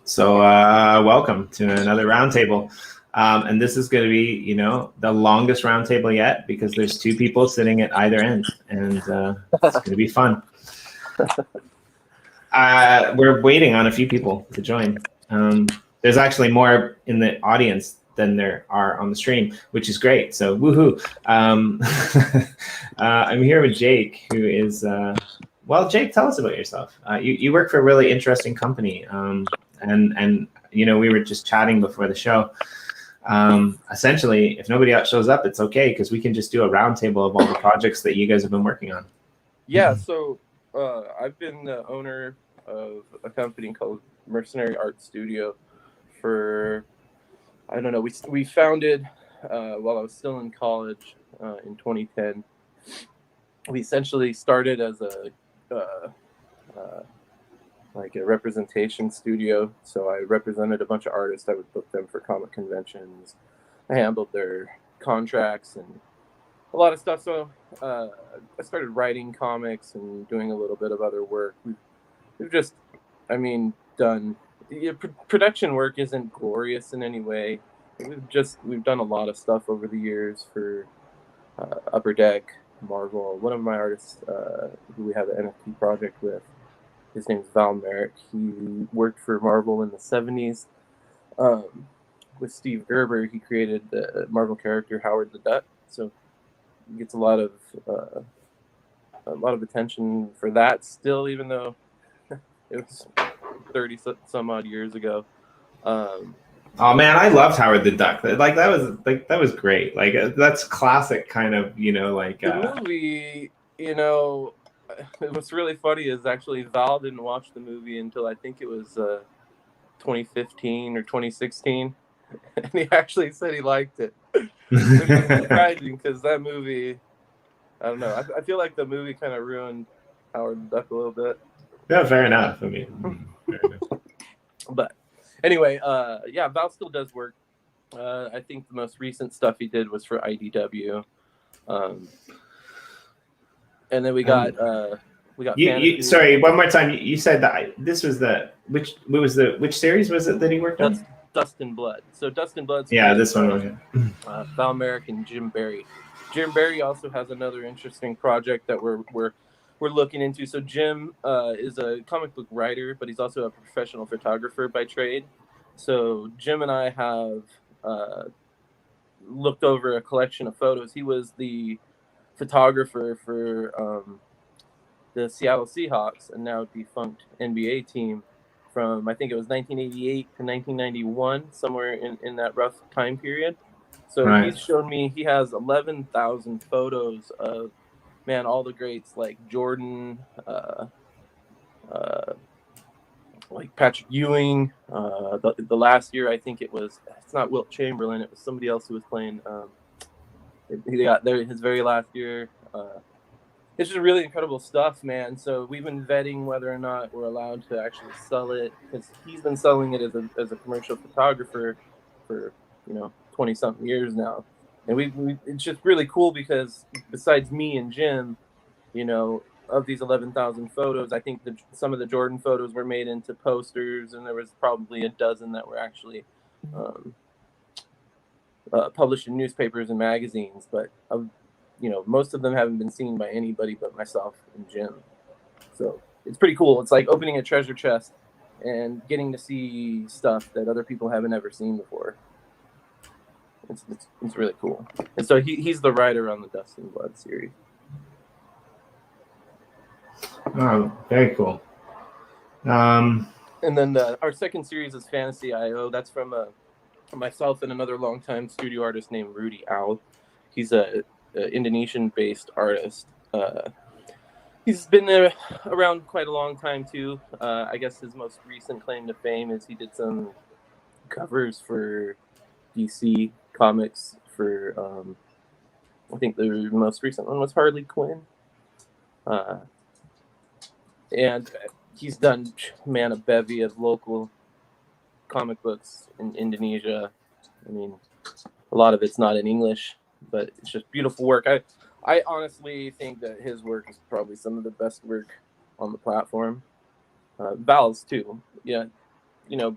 So welcome to another roundtable. And this is going to be, you know, the longest roundtable yet because there's two people sitting at either end, and it's going to be fun. We're waiting on a few people to join. There's actually more in the audience than there are on the stream, which is great. So woohoo! I'm here with Jake, who is well, Jake, tell us about yourself. You work for a really interesting company, and you know, we were just chatting before the show. Essentially, if nobody else shows up, it's okay because we can just do a roundtable of all the projects that you guys have been working on. Yeah, so I've been the owner of a company called Mercenary Studio for, I don't know, we founded while I was still in college in 2010. We essentially started as like a representation studio. So I represented a bunch of artists. I would book them for comic conventions. I handled their contracts and a lot of stuff. So I started writing comics and doing a little bit of other work. We've just, I mean, done production work isn't glorious in any way. We've done a lot of stuff over the years for Upper Deck, Marvel. One of my artists who we have an NFT project with, his name's Val Merrick. He worked for Marvel in the 70s. With Steve Gerber, he created the Marvel character Howard the Duck. So he gets a lot of attention for that still, even though it was 30 some odd years ago. Oh man, I loved Howard the Duck. That was great. Like that's classic kind of, you know, like the movie. You know, what's really funny is actually Val didn't watch the movie until I think it was 2015 or 2016, and he actually said he liked it. Which is surprising because that movie, I don't know. I feel like the movie kind of ruined Howard the Duck a little bit. Yeah, fair enough. I mean, fair enough. But anyway, yeah, Val still does work. I think the most recent stuff he did was for IDW, and then we got sorry, one more time. You said that this was which series was it that he worked on? Dust and Blood. So Dust and Blood. Yeah, this one. Val Merrick and Jim Barry. Jim Barry also has another interesting project that we're looking into. So Jim is a comic book writer, but he's also a professional photographer by trade. So Jim and I have looked over a collection of photos. He was the photographer for the Seattle Seahawks and now defunct NBA team from, I think it was 1988 to 1991, somewhere in that rough time period. So right. He's shown me, he has 11,000 photos of, man, all the greats like Jordan, like Patrick Ewing. The last year, I think it's not Wilt Chamberlain, it was somebody else who was playing. He got there his very last year. It's just really incredible stuff, man. So we've been vetting whether or not we're allowed to actually sell it, because he's been selling it as a commercial photographer for 20-something years now. And it's just really cool because besides me and Jim, of these 11,000 photos, I think some of the Jordan photos were made into posters, and there was probably a dozen that were actually published in newspapers and magazines. But most of them haven't been seen by anybody but myself and Jim. So it's pretty cool. It's like opening a treasure chest and getting to see stuff that other people haven't ever seen before. It's really cool. And so he's the writer on the Dust and Blood series. Oh, very cool. And then our second series is Fantasy IO. That's from myself and another longtime studio artist named Rudy Owl. He's a Indonesian-based artist. He's been there around quite a long time too. I guess his most recent claim to fame is he did some covers for DC Comics for I think the most recent one was Harley Quinn. And he's done, man, a bevy of local comic books in Indonesia. I mean, a lot of it's not in English, but it's just beautiful work. I honestly think that his work is probably some of the best work on the platform. Val's too. Yeah, you know,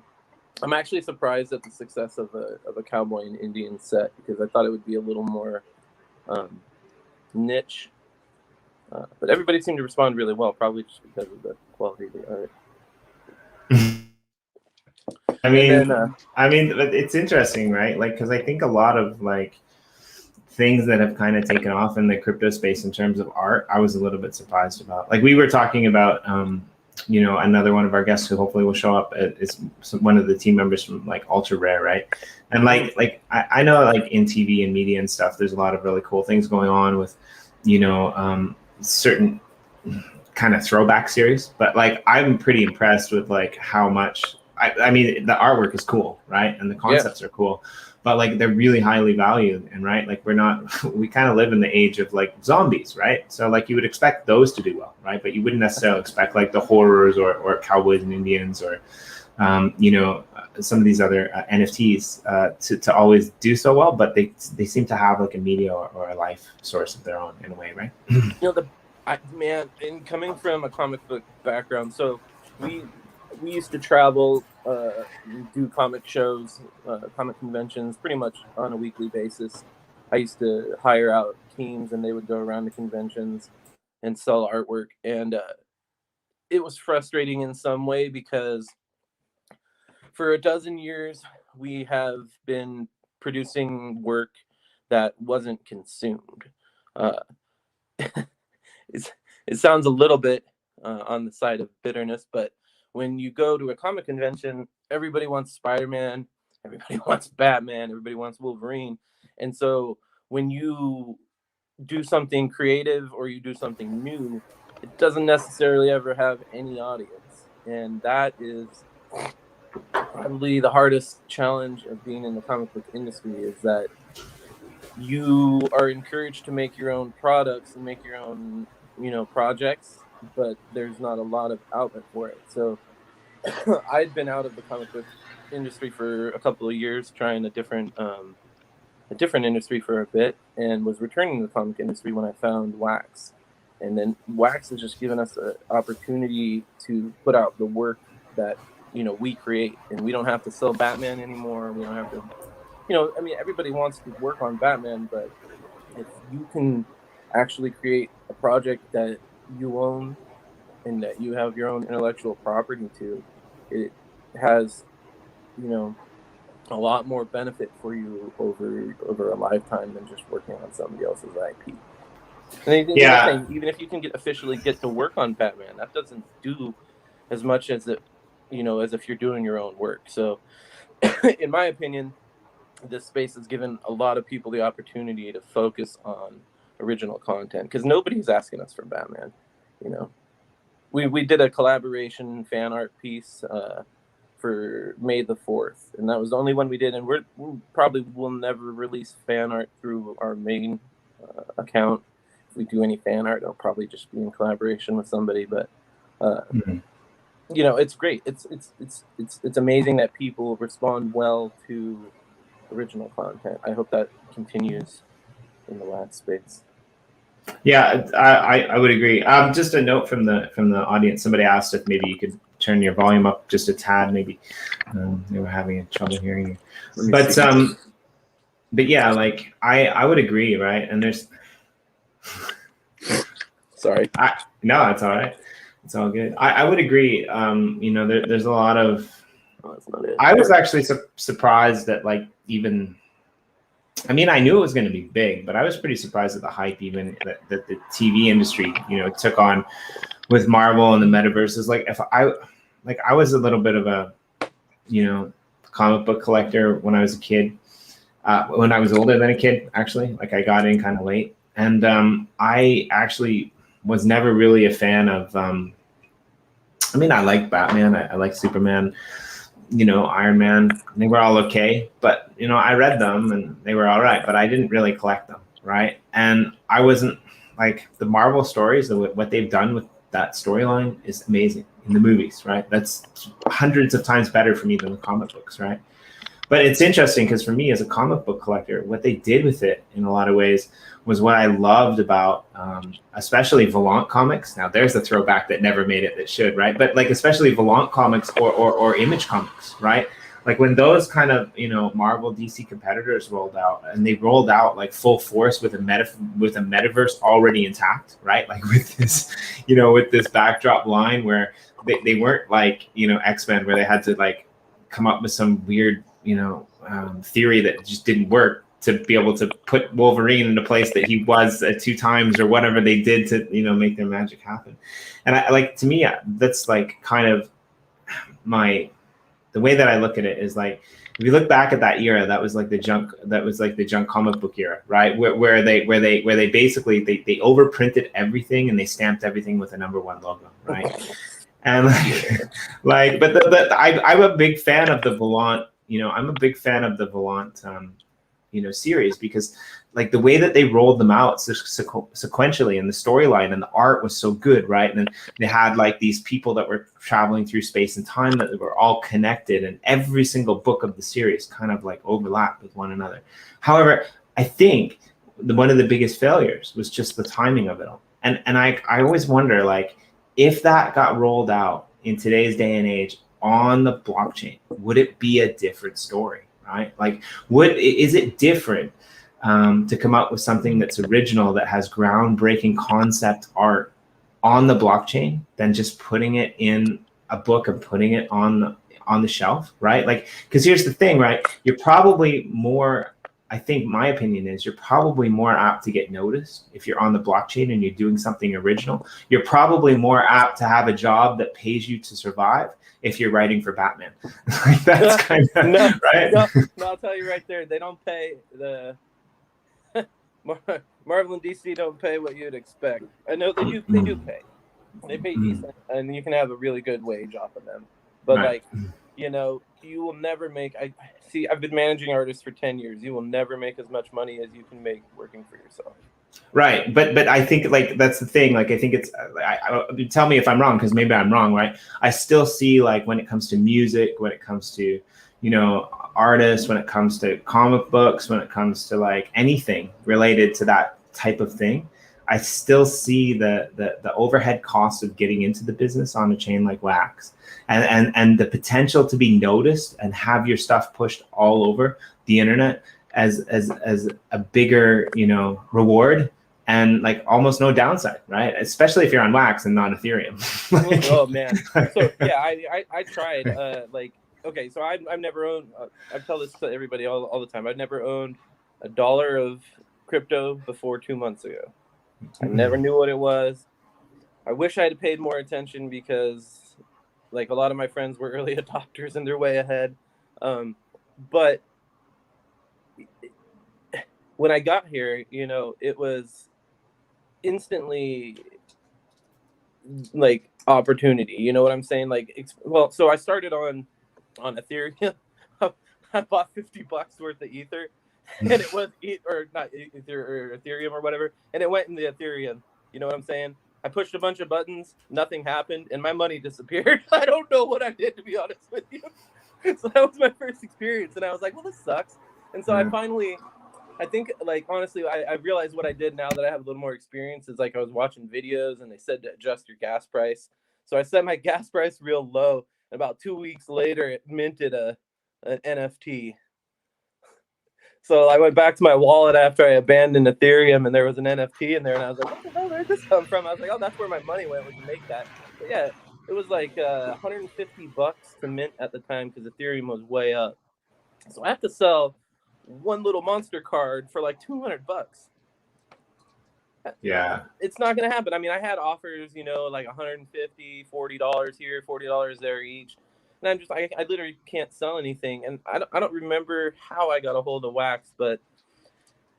I'm actually surprised at the success of a cowboy and Indian set, because I thought it would be a little more niche. But everybody seemed to respond really well, probably just because of the quality of the art. I mean, it's interesting, right? Like, because I think a lot of like things that have kind of taken off in the crypto space in terms of art, I was a little bit surprised about. Like, we were talking about, you know, another one of our guests who hopefully will show up is one of the team members from like Ultra Rare, right? And like I know like in TV and media and stuff, there's a lot of really cool things going on with, you know, certain kind of throwback series, but like I'm pretty impressed with like how much. I mean, the artwork is cool, right? And the concepts are cool, but like they're really highly valued, and right, like we kind of live in the age of like zombies, right? So like you would expect those to do well, right? But you wouldn't necessarily expect like the horrors or cowboys and Indians or you know, some of these other NFTs to always do so well, but they seem to have like a media or a life source of their own in a way, right? You know, man, and coming from a comic book background, so we used to travel, do comic shows, comic conventions, pretty much on a weekly basis. I used to hire out teams, and they would go around to conventions and sell artwork. And it was frustrating in some way, because for a dozen years, we have been producing work that wasn't consumed. It sounds a little bit on the side of bitterness, but when you go to a comic convention, everybody wants Spider-Man, everybody wants Batman, everybody wants Wolverine. And so when you do something creative or you do something new, it doesn't necessarily ever have any audience. And that is probably the hardest challenge of being in the comic book industry, is that you are encouraged to make your own products and make your own, you know, projects, but there's not a lot of outlet for it. So I'd been out of the comic book industry for a couple of years, trying a different industry for a bit, and was returning to the comic industry when I found Wax. And then Wax has just given us an opportunity to put out the work that, you know, we create, and we don't have to sell Batman anymore. We don't have to, you know, I mean, everybody wants to work on Batman, but if you can actually create a project that you own and that you have your own intellectual property to, it has, you know, a lot more benefit for you over a lifetime than just working on somebody else's IP. And even if you can officially get to work on Batman, that doesn't do as much as it, you know, as if you're doing your own work. So in my opinion, this space has given a lot of people the opportunity to focus on original content, because nobody's asking us for Batman. You know, we did a collaboration fan art piece for May the 4th, and that was the only one we did. And we probably will never release fan art through our main account. If we do any fan art, it'll probably just be in collaboration with somebody. But you know, it's great. It's amazing that people respond well to original content. I hope that continues in the wax space. Yeah, I would agree. Just a note from the audience. Somebody asked if maybe you could turn your volume up just a tad. Maybe they were having trouble hearing you. But yeah, like I would agree, right? And there's sorry. No, it's all right. It's all good. I would agree. You know, there's a lot of. Oh, that's not it. I was actually surprised that, like, even. I mean, I knew it was going to be big, but I was pretty surprised at the hype, even that the TV industry, you know, took on with Marvel and the metaverses. Like, I was a little bit of a, you know, comic book collector when I was a kid. When I was older than a kid, actually, like I got in kind of late, and I actually was never really a fan of. I mean, I like Batman. I like Superman. You know, Iron Man, they were all okay, but, you know, I read them and they were all right, but I didn't really collect them, right? And I wasn't, like, the Marvel stories, what they've done with that storyline is amazing in the movies, right? That's hundreds of times better for me than the comic books, right? But it's interesting because for me as a comic book collector, what they did with it in a lot of ways was what I loved about, especially Volant comics. Now there's a throwback that never made it that should, right? But like especially Volant comics or Image comics, right? Like when those kind of, you know, Marvel DC competitors rolled out, and they rolled out like full force with a metaverse already intact, right? Like with this, you know, with this backdrop line where they weren't like, you know, X-Men where they had to like come up with some weird, you know, theory that just didn't work to be able to put Wolverine in the place that he was at 2 times or whatever they did to, you know, make their magic happen. And I like, to me, that's like kind of the way that I look at it is like, if you look back at that era, that was like the junk comic book era, right? Where they basically they overprinted everything and they stamped everything with a #1 logo, right? And but I'm a big fan of the Volant. You know, I'm a big fan of the Volant, you know, series, because like the way that they rolled them out sequentially, and the storyline and the art was so good, right? And then they had like these people that were traveling through space and time that were all connected, and every single book of the series kind of like overlapped with one another. However, I think one of the biggest failures was just the timing of it all. And I always wonder, like, if that got rolled out in today's day and age on the blockchain, would it be a different story, right? Like, is it different to come up with something that's original, that has groundbreaking concept art on the blockchain, than just putting it in a book and putting it on the shelf, right? Like, because here's the thing, right? You're probably more, I think my opinion is, you're probably more apt to get noticed if you're on the blockchain and you're doing something original. You're probably more apt to have a job that pays you to survive if you're writing for Batman. Like, that's kind of right. No, I'll tell you right there, they don't pay the Marvel and DC don't pay what you'd expect. I know they do pay. They pay decent, and you can have a really good wage off of them. But Right. like, you know, you will never make. I've been managing artists for 10 years. You will never make as much money as you can make working for yourself. Right, but I think like that's the thing. Like, I think it's. Tell me if I'm wrong, because maybe I'm wrong. Right, I still see, like, when it comes to music, when it comes to, you know, artists, when it comes to comic books, when it comes to like anything related to that type of thing, I still see the overhead cost of getting into the business on a chain like Wax, and the potential to be noticed and have your stuff pushed all over the internet as a bigger, you know, reward, and like almost no downside, right? Especially if you're on Wax and not Ethereum. Like, oh man, so yeah, I tried. Like, okay, so I've never owned. I tell this to everybody all the time. I've never owned $1 of crypto before 2 months ago. I never knew what it was. I wish I had paid more attention, because like a lot of my friends were early adopters and they're way ahead. But when I got here, you know, it was instantly like opportunity. You know what I'm saying? Like, well, so I started on Ethereum. I bought $50 worth of Ether, and it was or not Ether or Ethereum or whatever, and it went in the Ethereum. You know what I'm saying? I pushed a bunch of buttons, nothing happened, and my money disappeared. I don't know what I did, to be honest with you. So that was my first experience, and I was like, well, this sucks. And so I think, like, honestly, I realized what I did now that I have a little more experience is, like, I was watching videos and they said to adjust your gas price. So I set my gas price real low. And about 2 weeks later, it minted an NFT. So I went back to my wallet after I abandoned Ethereum, and there was an NFT in there, and I was like, what the hell, where'd this come from? I was like, oh, that's where my money went, was to make that. But yeah, it was like $150 to mint at the time, because Ethereum was way up. So I have to sell one little monster card for like $200. yeah, It's not gonna happen. I mean, I had offers, you know, like $150, $40 here, $40 there each, and I'm just, I literally can't sell anything. And I don't remember how I got a hold of Wax, but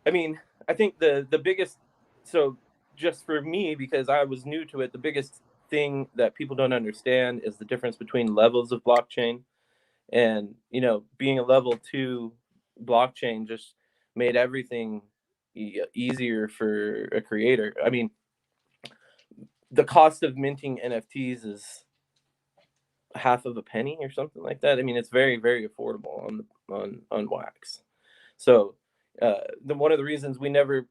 I mean, I think the biggest, so just for me, because I was new to it, the biggest thing that people don't understand is the difference between levels of blockchain. And, you know, being a level 2 blockchain just made everything easier for a creator. I mean, the cost of minting NFTs is half of a penny or something like that. I mean, it's very, very affordable on wax. So one of the reasons we never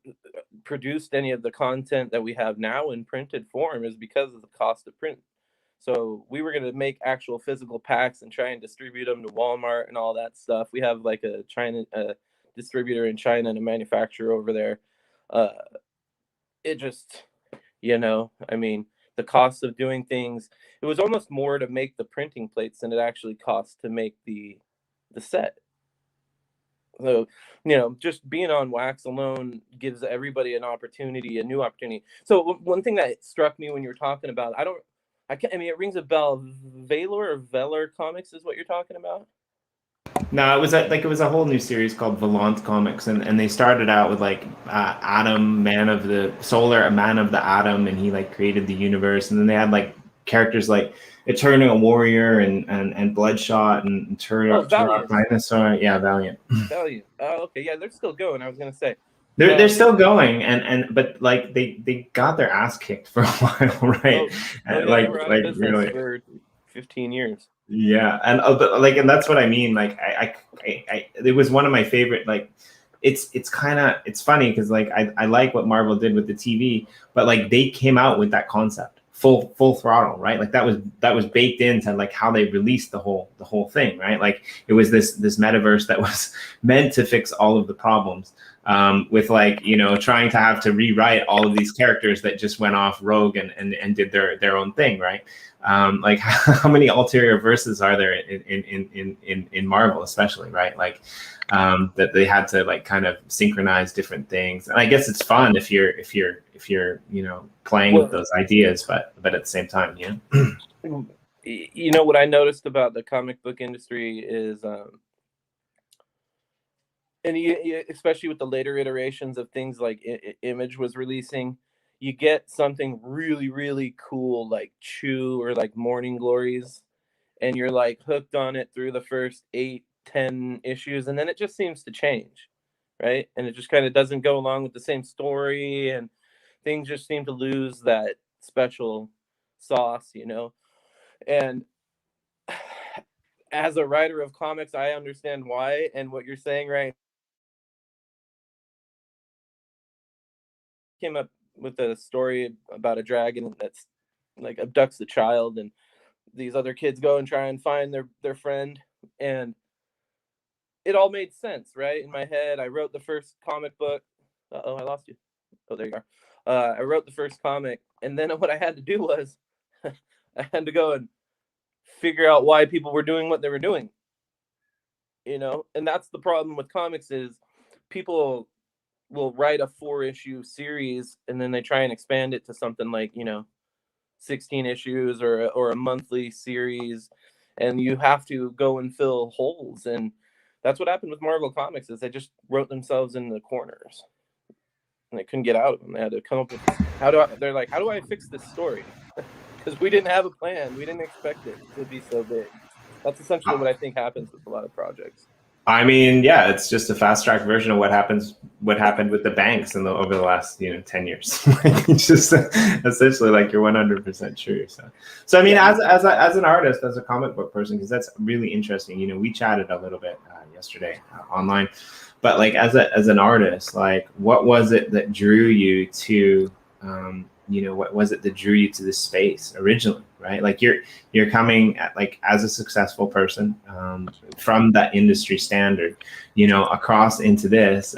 produced any of the content that we have now in printed form is because of the cost of print. So we were going to make actual physical packs and try and distribute them to Walmart and all that stuff. We have like a China distributor in China and a manufacturer over there. It just, I mean, the cost of doing things, it was almost more to make the printing plates than it actually cost to make the set. So, just being on wax alone gives everybody a new opportunity. So one thing that struck me when you were talking about, I mean, it rings a bell. Velar Comics is what you're talking about? No, it was a whole new series called Volant Comics, and they started out with like Atom, Man of the Solar, a Man of the Atom, and he like created the universe, and then they had like characters like Eternal Warrior and Bloodshot and Turok Dinosaur. Yeah, Valiant. Valiant. Oh, okay. Yeah, they're still going. I was gonna say. They're still going, but like they got their ass kicked for a while, right? They were out of business really for 15 years. Yeah, and and that's what I mean. Like I it was one of my favorite. Like it's funny because like I like what Marvel did with the TV, but like they came out with that concept full throttle, right? Like that was baked into like how they released the whole thing, right? Like it was this metaverse that was meant to fix all of the problems. With like trying to have to rewrite all of these characters that just went off rogue and did their own thing, right? Like how many ulterior verses are there in Marvel, especially, right? Like that they had to like kind of synchronize different things, and I guess it's fun if you're playing with those ideas, but at the same time, what I noticed about the comic book industry is and especially with the later iterations of things like Image was releasing, you get something really, really cool like Chew or like Morning Glories, and you're like hooked on it through the first 8-10 issues, and then it just seems to change, right? And it just kind of doesn't go along with the same story, and things just seem to lose that special sauce, And as a writer of comics, I understand why, and what you're saying, right? Came up with a story about a dragon that's like abducts the child, and these other kids go and try and find their friend, and it all made sense, right? In my head, I wrote the first comic book. I lost you. Oh, there you are. I wrote the first comic, and then what I had to do was I had to go and figure out why people were doing what they were doing, and that's the problem with comics is people will write a 4-issue series and then they try and expand it to something like 16 issues or a monthly series, and you have to go and fill holes. And that's what happened with Marvel Comics is they just wrote themselves in the corners and they couldn't get out of them. They had to come up with how do I fix this story? Because we didn't have a plan. We didn't expect it to be so big. That's essentially what I think happens with a lot of projects. I mean, yeah, it's just a fast track version of what happened with the banks over the last 10 years. It's just essentially like you're 100% true. So I mean, as an artist, as a comic book person, because that's really interesting. We chatted a little bit yesterday online, but like as an artist, like what was it that drew you to what was it that drew you to this space originally, right? Like you're coming at like as a successful person from that industry standard, across into this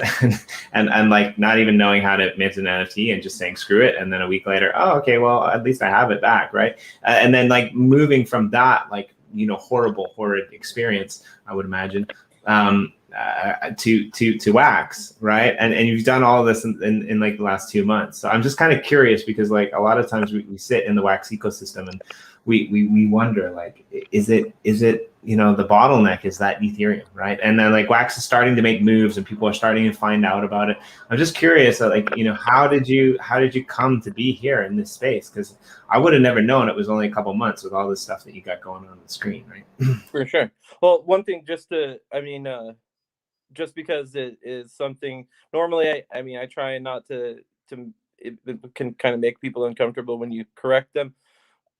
and like not even knowing how to mint an NFT and just saying screw it, and then a week later, oh okay, well at least I have it back, right? And then like moving from that like horrid experience, I would imagine, to wax, right? And you've done all of this in like the last 2 months. So I'm just kind of curious because like a lot of times we sit in the wax ecosystem and we wonder like, is it the bottleneck is that Ethereum, right? And then like wax is starting to make moves and people are starting to find out about it. I'm just curious, like, how did you come to be here in this space? Because I would have never known it was only a couple months with all this stuff that you got going on the screen, right? For sure. Well, one thing just because it is something normally I try not to it can kind of make people uncomfortable when you correct them.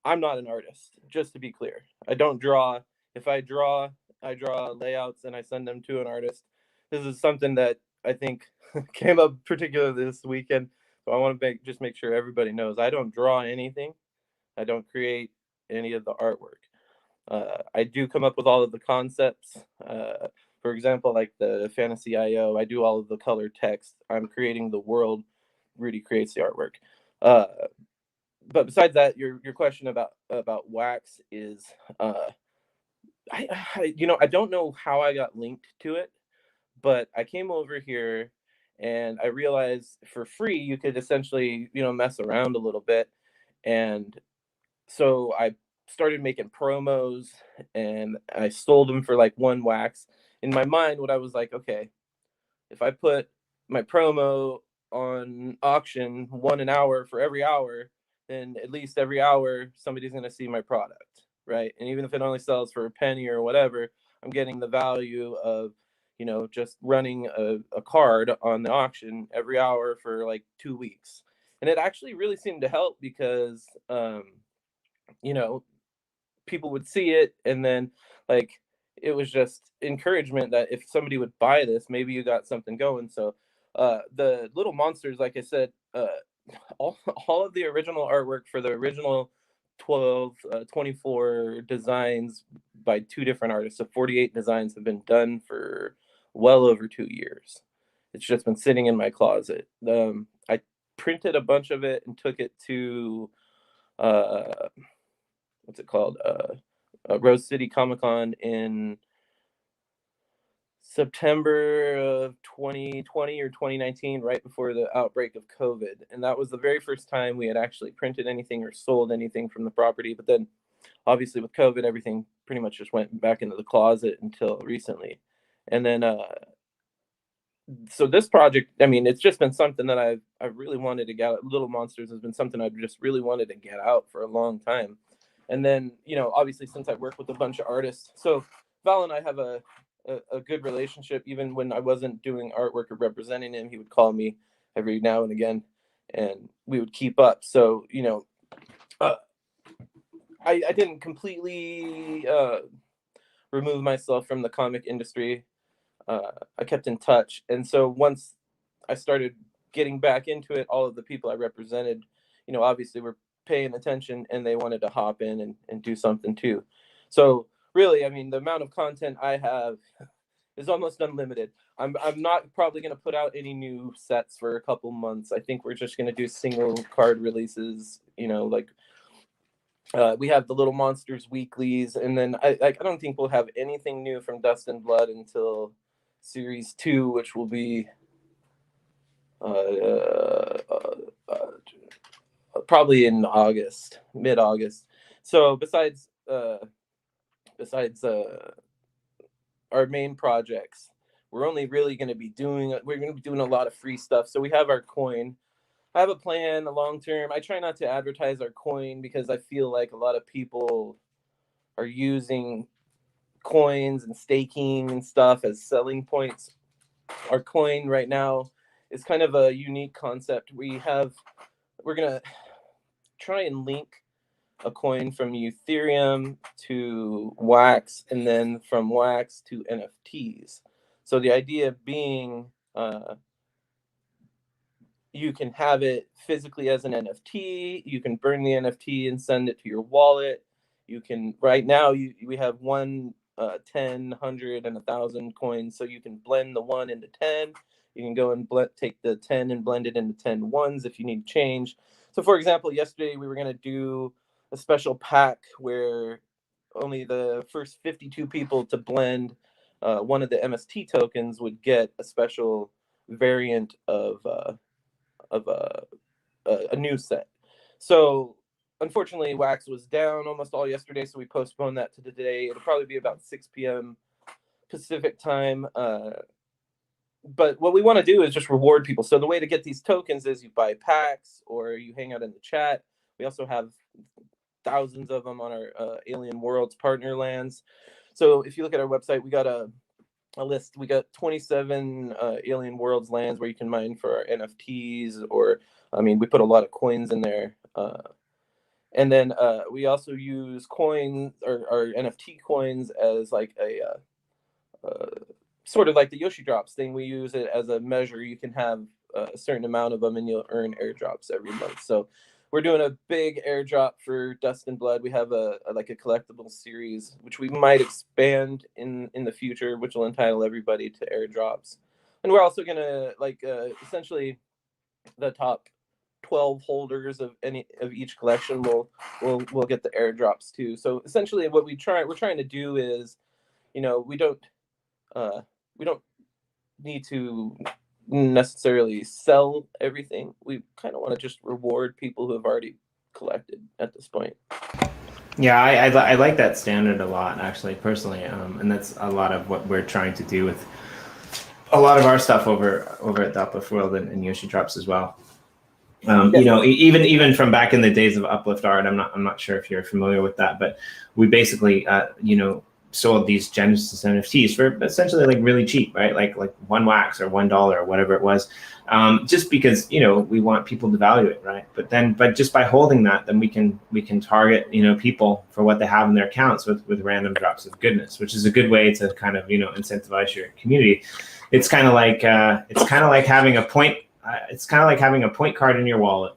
I'm not an artist, just to be clear. I don't draw. If I draw, I draw layouts and I send them to an artist. This is something that I think came up particularly this weekend. So I want to just make sure everybody knows I don't draw anything. I don't create any of the artwork. I do come up with all of the concepts. For example, like the Fantasy IO, I do all of the color text. I'm creating the world. Rudy creates the artwork. But besides that, your question about wax is, I don't know how I got linked to it, but I came over here and I realized for free you could essentially mess around a little bit, and so I started making promos and I sold them for like 1 wax. In my mind, what I was like, okay, if I put my promo on auction 1 an hour for every hour, then at least every hour somebody's going to see my product, right? And even if it only sells for a penny or whatever, I'm getting the value of just running a card on the auction every hour for like 2 weeks. And it actually really seemed to help because people would see it, and then like it was just encouragement that if somebody would buy this, maybe you got something going. So the little monsters, like I said, all of the original artwork for the original 24 designs by 2 different artists, so 48 designs have been done for well over 2 years. It's just been sitting in my closet. I printed a bunch of it and took it to what's it called? Rose City Comic Con in September of 2020 or 2019, right before the outbreak of COVID. And that was the very first time we had actually printed anything or sold anything from the property. But then obviously with COVID, everything pretty much just went back into the closet until recently. And then, so this project, I mean, it's just been something that I've really wanted to get out. Little Monsters has been something I've just really wanted to get out for a long time. And then, obviously since I work with a bunch of artists, so Val and I have a good relationship. Even when I wasn't doing artwork or representing him, he would call me every now and again and we would keep up. So, I didn't completely remove myself from the comic industry. I kept in touch. And so once I started getting back into it, all of the people I represented, obviously were paying attention and they wanted to hop in and do something too. So really, I mean, the amount of content I have is almost unlimited. I'm not probably going to put out any new sets for a couple months. I think we're just going to do single card releases, like we have the Little Monsters weeklies. And then I don't think we'll have anything new from Dust and Blood until Series 2, which will be probably in August, mid-August. So besides our main projects, we're only really going to be doing a lot of free stuff. So we have our coin. I have a plan, a long term. I try not to advertise our coin because I feel like a lot of people are using coins and staking and stuff as selling points. Our coin right now is kind of a unique concept. We're gonna try and link a coin from Ethereum to Wax, and then from Wax to NFTs. So the idea being, you can have it physically as an NFT. You can burn the NFT and send it to your wallet. You can, right now, we have 1, 10, 100, and 1,000 coins. So you can blend the 1 into 10. You can go and take the 10 and blend it into 10 ones if you need change. So for example, yesterday we were going to do a special pack where only the first 52 people to blend one of the MST tokens would get a special variant of a new set. So unfortunately, Wax was down almost all yesterday, so we postponed that to today. It'll probably be about 6 p.m. Pacific time. But what we want to do is just reward people. So the way to get these tokens is you buy packs or you hang out in the chat. We also have thousands of them on our Alien Worlds partner lands. So if you look at our website, we got a list. We got 27 Alien Worlds lands where you can mine for our NFTs, or I mean, we put a lot of coins in there. And then we also use coins or NFT coins as like a sort of like the Yoshi drops thing. We use it as a measure. You can have a certain amount of them and you'll earn airdrops every month. So we're doing a big airdrop for Dust and Blood. We have a like a collectible series, which we might expand in the future, which will entitle everybody to airdrops. And we're also gonna like essentially the top 12 holders of each collection will get the airdrops too. So essentially, what we're trying to do is, you know, we don't need to necessarily sell everything. We kind of want to just reward people who have already collected at this point. Yeah, I like that standard a lot, actually, personally, and that's a lot of what we're trying to do with a lot of our stuff over at the Uplift World and Yoshi Drops as well. You know, even from back in the days of Uplift Art, I'm not sure if you're familiar with that, but we basically you know, sold these Genesis NFTs for essentially like really cheap, right? Like one wax or $1 or whatever it was, just because, you know, we want people to value it, right? But just by holding that, then we can target, you know, people for what they have in their accounts with random drops of goodness, which is a good way to kind of, you know, incentivize your community. It's kind of like having a point. It's kind of like having a point card in your wallet,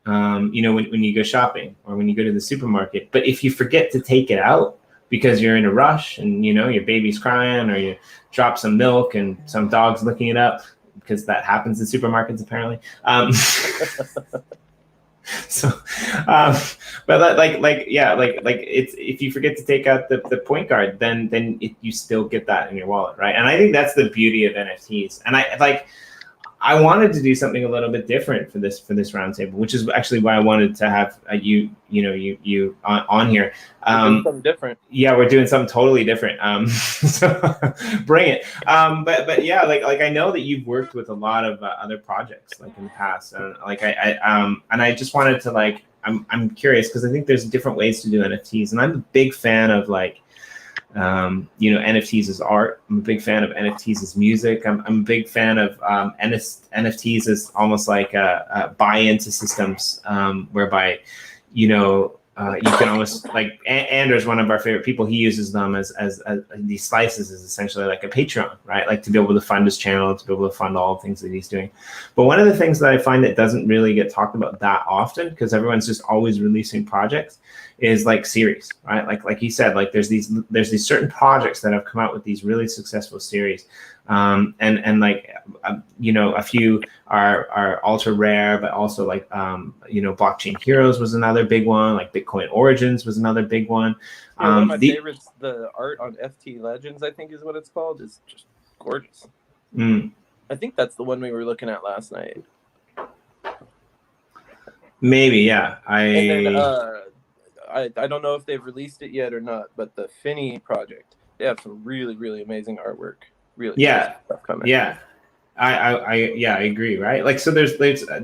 you know, when you go shopping or when you go to the supermarket. But if you forget to take it out because you're in a rush and, you know, your baby's crying or you drop some milk and some dog's licking it up, because that happens in supermarkets apparently. So, but it's, if you forget to take out the point card, then you still get that in your wallet, right? And I think that's the beauty of NFTs. And I wanted to do something a little bit different for this roundtable, which is actually why I wanted to have you on here. Something different. Yeah, we're doing something totally different. So bring it. But yeah, like I know that you've worked with a lot of other projects like in the past, and like I just wanted to like I'm curious because I think there's different ways to do NFTs, and I'm a big fan of like. You know, NFTs as art. I'm a big fan of NFTs as music. I'm a big fan of NFTs as almost like a buy-into systems, whereby, you know, you can almost like Anders, one of our favorite people. He uses them as these slices is essentially like a Patreon, right? Like to be able to fund his channel, to be able to fund all the things that he's doing. But one of the things that I find that doesn't really get talked about that often, because everyone's just always releasing projects, is like series, right? Like he said, like there's these certain projects that have come out with these really successful series, and like you know, a few are ultra rare, but also like you know, Blockchain Heroes was another big one. Like Bitcoin Origins was another big one. Yeah, one of my favorites, the art on FT Legends, I think is what it's called, is just gorgeous. I think that's the one we were looking at last night. Maybe, yeah. And then, I don't know if they've released it yet or not, but the Finney project, they have some really, really amazing artwork. Really cool stuff coming. Yeah. I agree, right? Like, so there's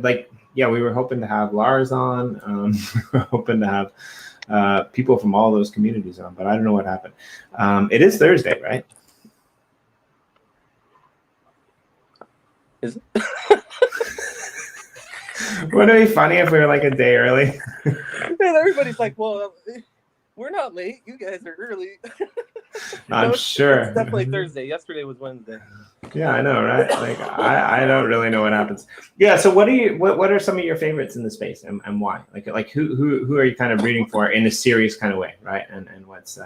like, yeah, we were hoping to have Lars on. We were hoping to have people from all those communities on, but I don't know what happened. It is Thursday, right? Is it? Wouldn't it be funny if we were like a day early? And everybody's like, well, we're not late. You guys are early. I'm sure. It's definitely Thursday. Yesterday was Wednesday. Yeah, I know, right? Like I don't really know what happens. Yeah, so what are some of your favorites in the space and why? Like who are you kind of rooting for in a serious kind of way, right? And what's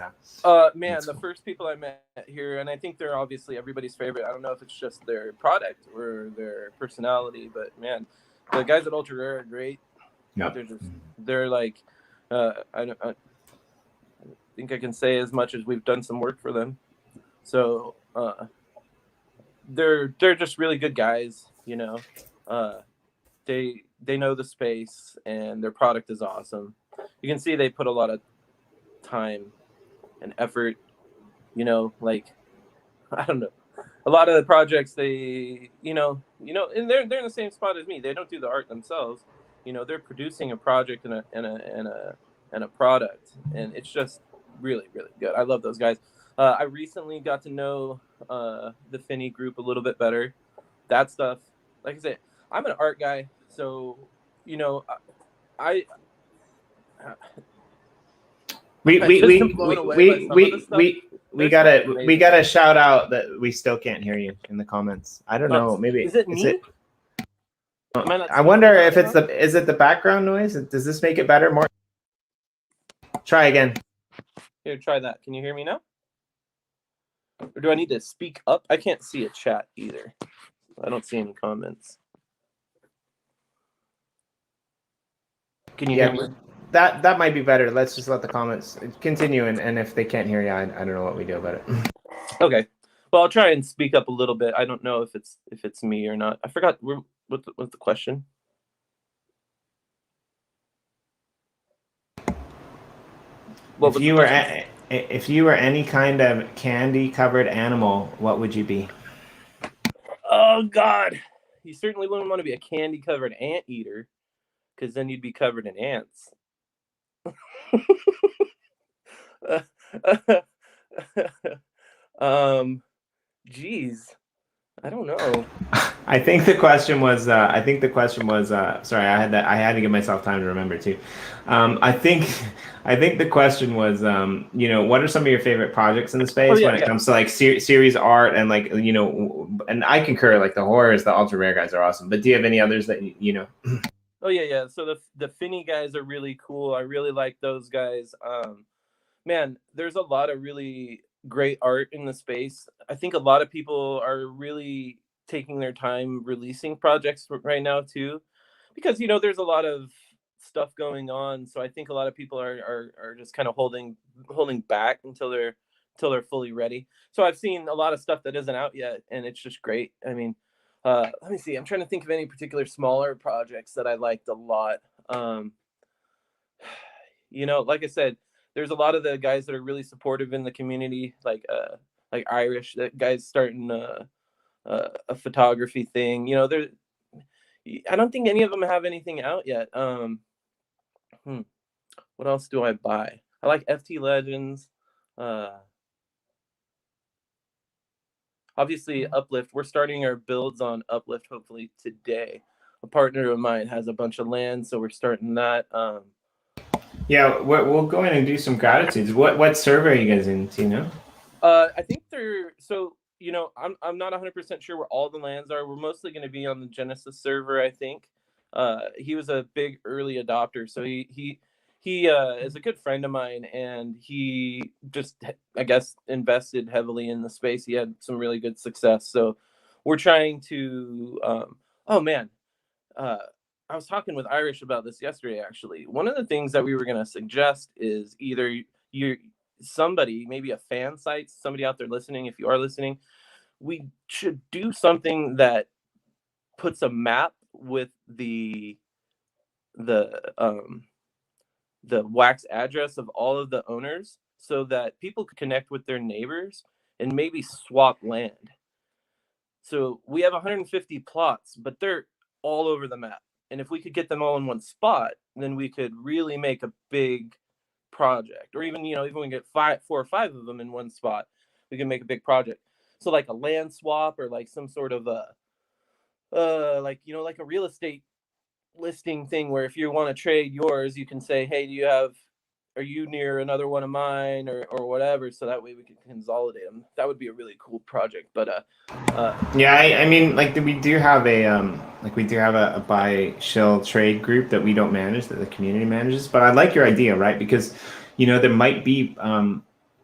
man, the first people I met here, and I think they're obviously everybody's favorite. I don't know if it's just their product or their personality, but man, the guys at Ultra Rare are great. Yeah. They're like I think I can say as much as we've done some work for them. So they're just really good guys, you know. They know the space and their product is awesome. You can see they put a lot of time and effort, you know, like I don't know. A lot of the projects they, you know, and they're in the same spot as me. They don't do the art themselves. You know, they're producing a project and a product, and it's just really, really good. I love those guys. I recently got to know the Finney group a little bit better. That stuff, like I said, I'm an art guy, so you know, I We I've we just we been blown we away by some of the stuff. we There's stuff gotta amazing. shout out that we still can't hear you in the comments. I don't know. Maybe Is it it's me? it. Am I not I wonder speaking if loud it's enough? is it the background noise? Does this make it better? More. Try again. Here, try that. Can you hear me now? Or do I need to speak up? I can't see a chat either. I don't see any comments. Can you hear me? That might be better. Let's just let the comments continue, and if they can't hear you, I don't know what we do about it. Okay. Well, I'll try and speak up a little bit. I don't know if it's me or not. I forgot what's the question. If you were any kind of candy covered animal, what would you be? Oh God, you certainly wouldn't want to be a candy covered ant eater, because then you'd be covered in ants. Geez, I don't know. I think the question was. Sorry, I had to give myself time to remember too. I think the question was. What are some of your favorite projects in the space when it comes to like series art and like and I concur. Like the horrors, the ultra rare guys are awesome. But do you have any others that you know? Oh yeah. So the Finney guys are really cool. I really like those guys. Man, there's a lot of really great art in the space. I think a lot of people are really taking their time releasing projects right now too, because there's a lot of stuff going on. So I think a lot of people are just kind of holding back until they're fully ready. So I've seen a lot of stuff that isn't out yet, and it's just great. I mean, let me see. I'm trying to think of any particular smaller projects that I liked a lot. Like I said, there's a lot of the guys that are really supportive in the community, like Irish. That guy's starting a photography thing. I don't think any of them have anything out yet. What else do I buy? I like FT Legends. Obviously, Uplift. We're starting our builds on Uplift hopefully today. A partner of mine has a bunch of land, so we're starting that. Yeah, we'll go in and do some gratitudes. What server are you guys in? Do you know? I think they're so. I'm not 100% sure where all the lands are. We're mostly going to be on the Genesis server, I think. He was a big early adopter, so he is a good friend of mine, and he just, I guess, invested heavily in the space. He had some really good success, so we're trying to. Oh man, I was talking with Irish about this yesterday. Actually, one of the things that we were going to suggest is either somebody, maybe a fan site, somebody out there listening, if you are listening, we should do something that puts a map with the wax address of all of the owners, so that people could connect with their neighbors and maybe swap land. So we have 150 plots, but they're all over the map. And if we could get them all in one spot, then we could really make a big project. Or even, even we get 4 or 5 of them in one spot, we can make a big project. So like a land swap, or like some sort of like a real estate listing thing, where if you want to trade yours, you can say, hey, are you near another one of mine, or whatever, so that way we can consolidate them. That would be a really cool project. But yeah, I mean, like we do have a buy shill trade group that we don't manage, that the community manages. But I like your idea, right? Because there might be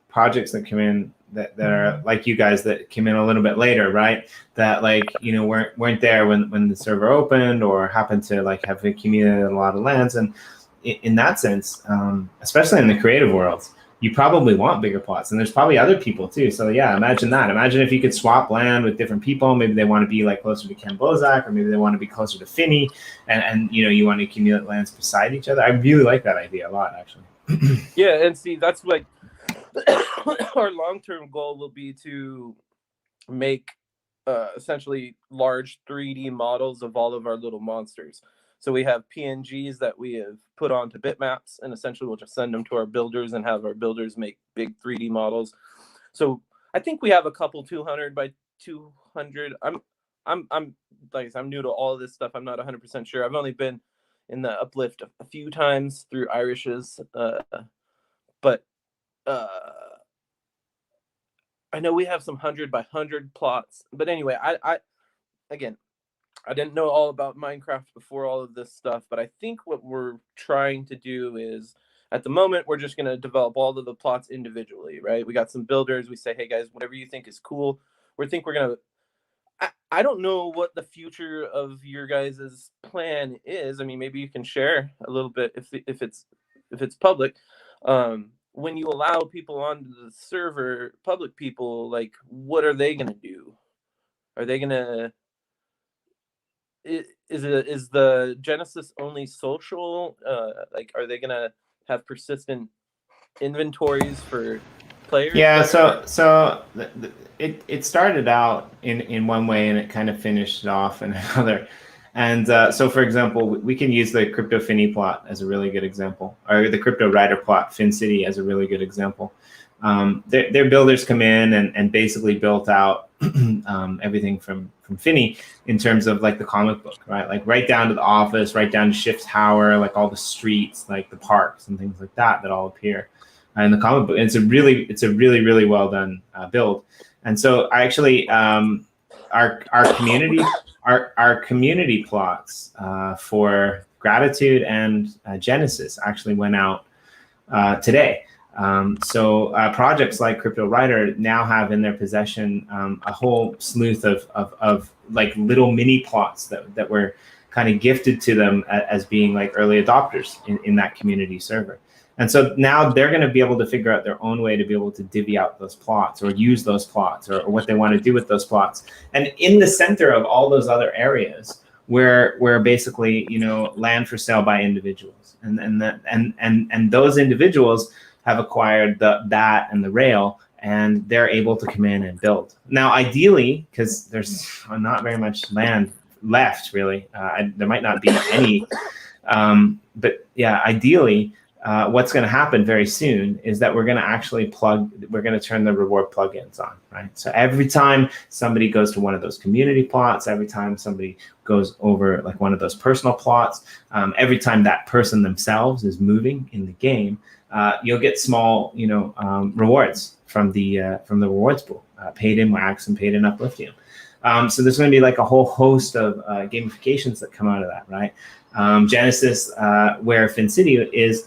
projects that come in that are like you guys, that came in a little bit later, right? That weren't there when the server opened, or happened to like have accumulated a lot of lands. And in that sense, especially in the creative world, you probably want bigger plots, and there's probably other people too. So yeah, imagine that. Imagine if you could swap land with different people. Maybe they want to be like closer to Ken Bozak, or maybe they want to be closer to Finney, and you want to accumulate lands beside each other. I really like that idea a lot, actually. Yeah, and see, that's like our long-term goal will be to make essentially large 3D models of all of our little monsters. So we have PNGs that we have put onto bitmaps, and essentially we'll just send them to our builders and have our builders make big 3D models. So I think we have a couple 200 by 200. I'm like I said, I'm new to all of this stuff. I'm not 100% sure. I've only been in the uplift a few times through Irish's, but I know we have some 100 by 100 plots. But anyway, I didn't know all about Minecraft before all of this stuff, but I think what we're trying to do is, at the moment, we're just going to develop all of the plots individually, right? We got some builders. We say, hey, guys, whatever you think is cool. We're going to... I don't know what the future of your guys' plan is. I mean, maybe you can share a little bit if it's public. When you allow people onto the server, public people, like, what are they going to do? Are they going to... Is the Genesis only social? Like, are they gonna have persistent inventories for players? Yeah, it started out in one way and it kind of finished off in another. And so, for example, we can use the Crypto Finney plot as a really good example, or the Cryptowriter plot, Fin City, as a really good example. Their builders come in and basically built out everything from Finney in terms of like the comic book, right? Like right down to the office, right down to Shift Tower, like all the streets, like the parks and things like that all appear in the comic book. And it's a really well done build. And so I actually our community plots for Gratitude and Genesis actually went out today. So projects like Cryptowriter now have in their possession a whole slew of like little mini plots that were kind of gifted to them as being like early adopters in that community server. And so now they're going to be able to figure out their own way to be able to divvy out those plots or use those plots or what they want to do with those plots. And in the center of all those other areas where basically, you know, land for sale by individuals and those individuals have acquired that and the rail, and they're able to come in and build. Now, ideally, because there's not very much land left, really, there might not be any, but yeah, ideally, what's going to happen very soon is that we're going to turn the reward plugins on, right? So every time somebody goes to one of those community plots, every time somebody goes over like one of those personal plots, every time that person themselves is moving in the game, you'll get small, rewards from the rewards pool, paid in wax and paid in upliftium. So there's going to be like a whole host of gamifications that come out of that, right? Genesis, where Fin City is,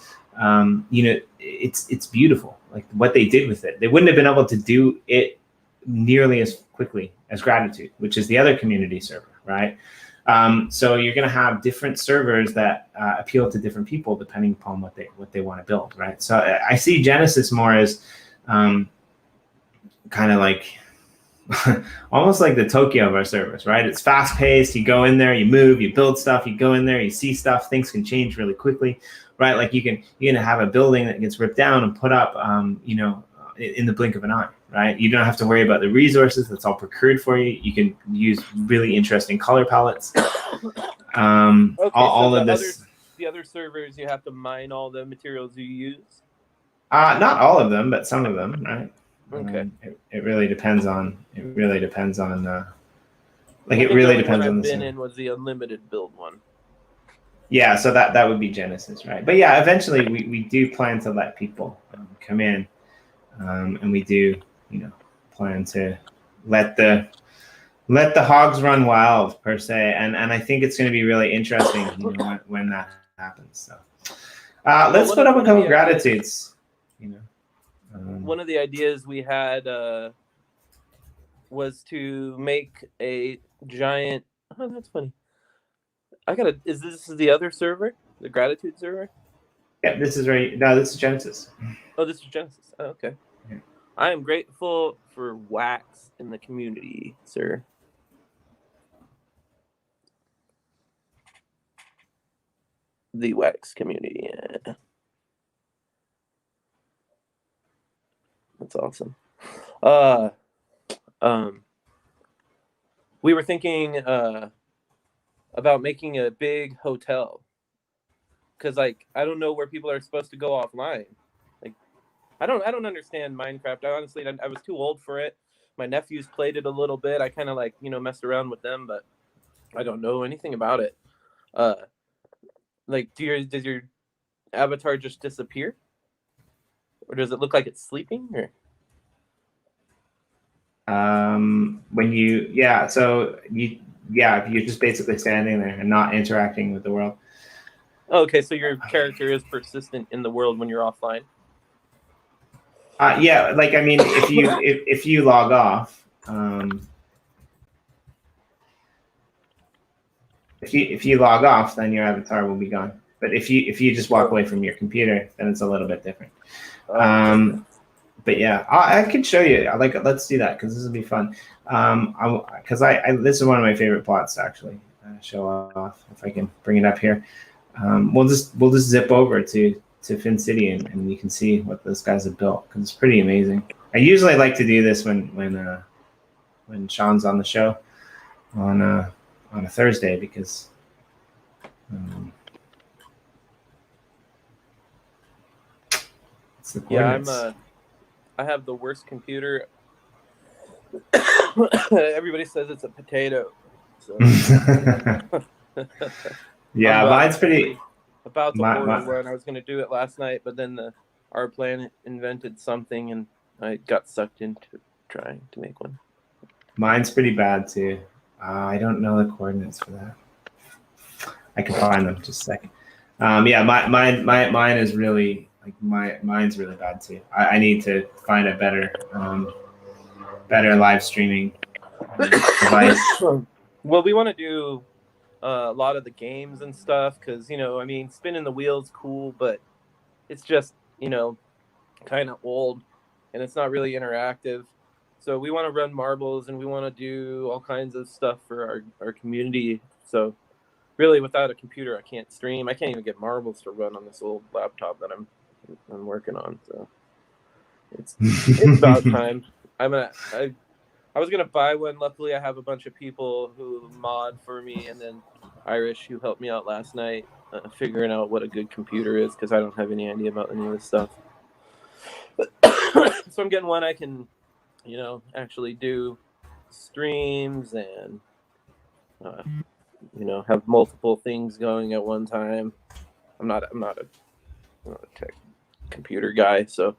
it's beautiful. Like what they did with it, they wouldn't have been able to do it nearly as quickly as Gratitude, which is the other community server, right? So you're going to have different servers that appeal to different people depending upon what they want to build, right? So I see Genesis more as kind of like almost like the Tokyo of our servers, right? It's fast paced. You go in there, you move, you build stuff, you go in there, you see stuff. Things can change really quickly, right? Like you're gonna have a building that gets ripped down and put up, in the blink of an eye, right? You don't have to worry about the resources. That's all procured for you. You can use really interesting color palettes. All of this. The other servers, you have to mine all the materials you use. Not all of them, but some of them, right? Okay. It really depends on. It really depends on. Like it really depends on. I've been in was the unlimited build one. Yeah, so that would be Genesis, right? But yeah, eventually we do plan to let people come in, and we do plan to let the hogs run wild per se, and I think it's going to be really interesting when that happens. So let's put up a couple gratitudes. One of the ideas we had was to make a giant. Oh, that's funny. Is this the other server, the Gratitude server? Yeah, this is right. No, this is Genesis. Oh, this is Genesis. Oh, okay. Yeah. I am grateful for wax in the community, sir. The wax community. Yeah. That's awesome. We were thinking about making a big hotel, because like I don't know where people are supposed to go offline. Like I don't understand Minecraft. I was too old for it. My nephews played it a little bit. I kind of messed around with them, but I don't know anything about it. like, does your avatar just disappear, or does it look like it's sleeping? Or when you if you're just basically standing there and not interacting with the world. okay, so your character is persistent in the world when you're offline. Yeah, like I mean, if you log off, if you log off, then your avatar will be gone. But if you just walk away from your computer, then it's a little bit different. But yeah, I can show you. Let's do that because this will be fun. Because this is one of my favorite plots to actually show off. If I can bring it up here, we'll just zip over to Fin City and you can see what those guys have built because it's pretty amazing. I usually like to do this when Sean's on the show on a Thursday because. Yeah, I have the worst computer. Everybody says it's a potato. So. Yeah, mine's pretty. About to order one. I was going to do it last night, but then our planet invented something, and I got sucked into trying to make one. Mine's pretty bad too. I don't know the coordinates for that. I can find them just a second. Yeah, mine is really. Like mine's really bad too. I need to find a better live streaming device. Well, we want to do a lot of the games and stuff because I mean, spinning the wheel's cool, but it's just kind of old and it's not really interactive. So we want to run marbles and we want to do all kinds of stuff for our community. So really, without a computer, I can't stream. I can't even get marbles to run on this old laptop that I'm working on, so it's about time. I was gonna buy one. Luckily, I have a bunch of people who mod for me, and then Irish who helped me out last night figuring out what a good computer is because I don't have any idea about any of this stuff. So I'm getting one I can, actually do streams and have multiple things going at one time. I'm not a tech computer guy, so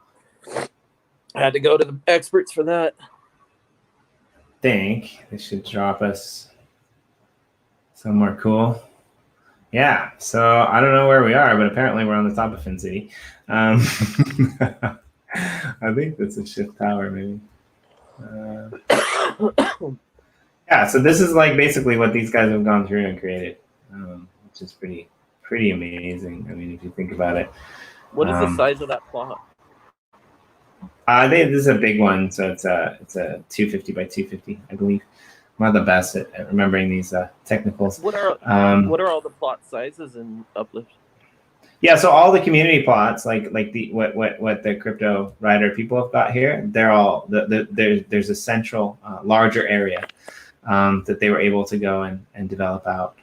I had to go to the experts for that. Think they should drop us somewhere cool. Yeah, so I don't know where we are, but apparently we're on the top of Fin City. I think that's a shift tower, maybe. Yeah, so this is like basically what these guys have gone through and created, which is pretty amazing. I mean, if you think about it. What is the size of that plot? This is a big one, so it's a 250 by 250, I believe. I'm not the best at remembering these technicals. What are all the plot sizes in Uplift? Yeah, so all the community plots, like the what the Cryptowriter people have got here, they're all there's a central larger area that they were able to go and develop out.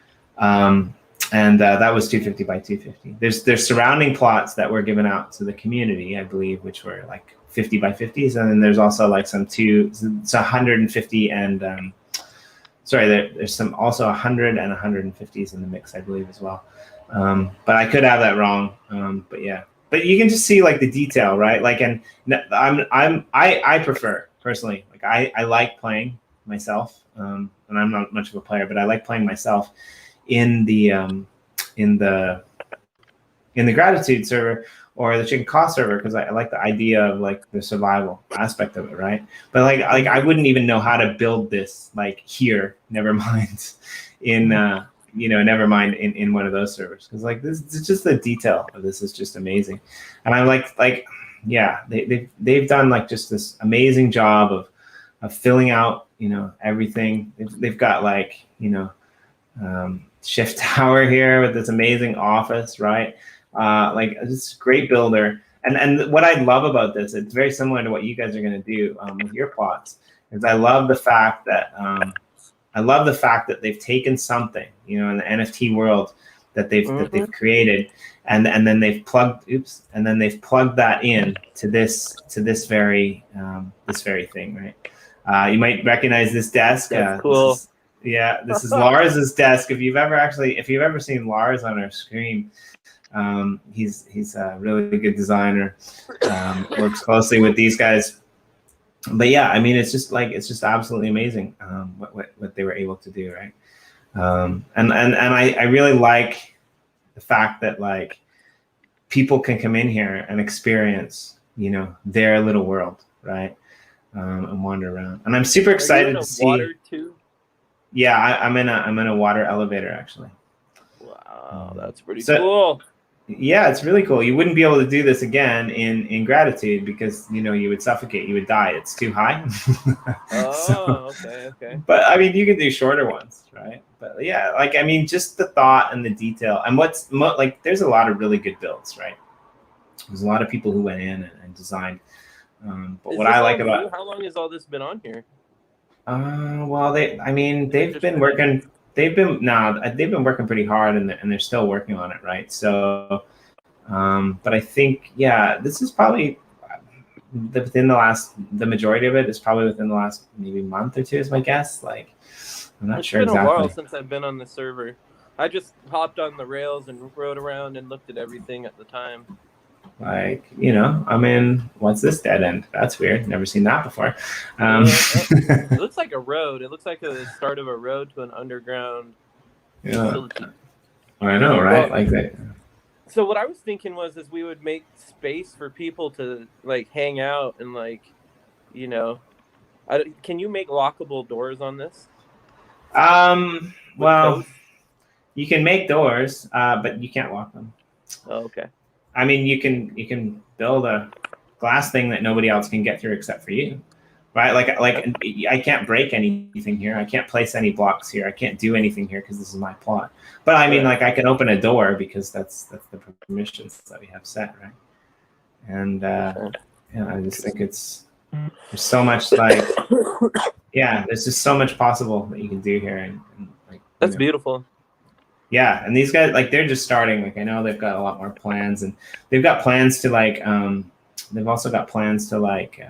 And that was 250 by 250. There's surrounding plots that were given out to the community, I believe, which were like 50 by 50s, and then there's also like it's 150 and there's some also 100 and 150s in the mix, I believe, as well. But I could have that wrong. But yeah, but you can just see like the detail, right? Like, and I prefer personally, like I like playing myself, and I'm not much of a player, but I like playing myself in the gratitude server or the chicken cost server because I like the idea of like the survival aspect of it, right? But like I wouldn't even know how to build this like here, never mind in in one of those servers because like this it's just the detail of this is just amazing. And I'm like yeah, they've done like just this amazing job of filling out everything. They've got like shift tower here with this amazing office, right? Like it's a great builder. And what I love about this, it's very similar to what you guys are going to do with your plots, is I love the fact that they've taken something, in the NFT world that they've created, and then they've plugged that in to this very thing, right? You might recognize this desk. That's cool. Yeah, this is Lars's desk. If you've ever seen Lars on our stream, he's a really good designer. Works closely with these guys. But yeah, I mean, it's just absolutely amazing what they were able to do, right? And I really like the fact that like people can come in here and experience, you know, their little world, right? And wander around. And I'm super excited to see. Water too? Yeah, I'm in a water elevator actually. Wow, that's pretty cool. Yeah, it's really cool. You wouldn't be able to do this again in Gratitude because, you know, you would suffocate, you would die. It's too high. Okay. But I mean, you can do shorter ones, right? But yeah, like, I mean, just the thought and the detail and like, there's a lot of really good builds, right? There's a lot of people who went in and designed. But what I like about how long has all this been on here? Well, they've been working. They've been working pretty hard, and they're still working on it, right? So, but I think, yeah, this is probably the majority of it is probably within the last maybe month or two, is my guess. Like, I'm not sure exactly. It's been a while since I've been on the server. I just hopped on the rails and rode around and looked at everything at the time. Like, you know, I mean, what's this dead end? That's weird. Never seen that before. It looks like a road. It looks like the start of a road to an underground facility. I know, right? Like that. So what I was thinking was we would make space for people to like hang out and like, you know, can you make lockable doors on this? Well, codes? You can make doors, but you can't lock them. Oh, okay. I mean, you can build a glass thing that nobody else can get through except for you, right? Like I can't break anything here. I can't place any blocks here. I can't do anything here because this is my plot. But I mean, like, I can open a door because that's the permissions that we have set, right? And yeah, I just think there's so much, like, yeah, there's just so much possible that you can do here, and like, that's beautiful. Yeah, and these guys, like, they're just starting. Like, I know they've got a lot more plans, and they've got plans to like, they've also got plans to like,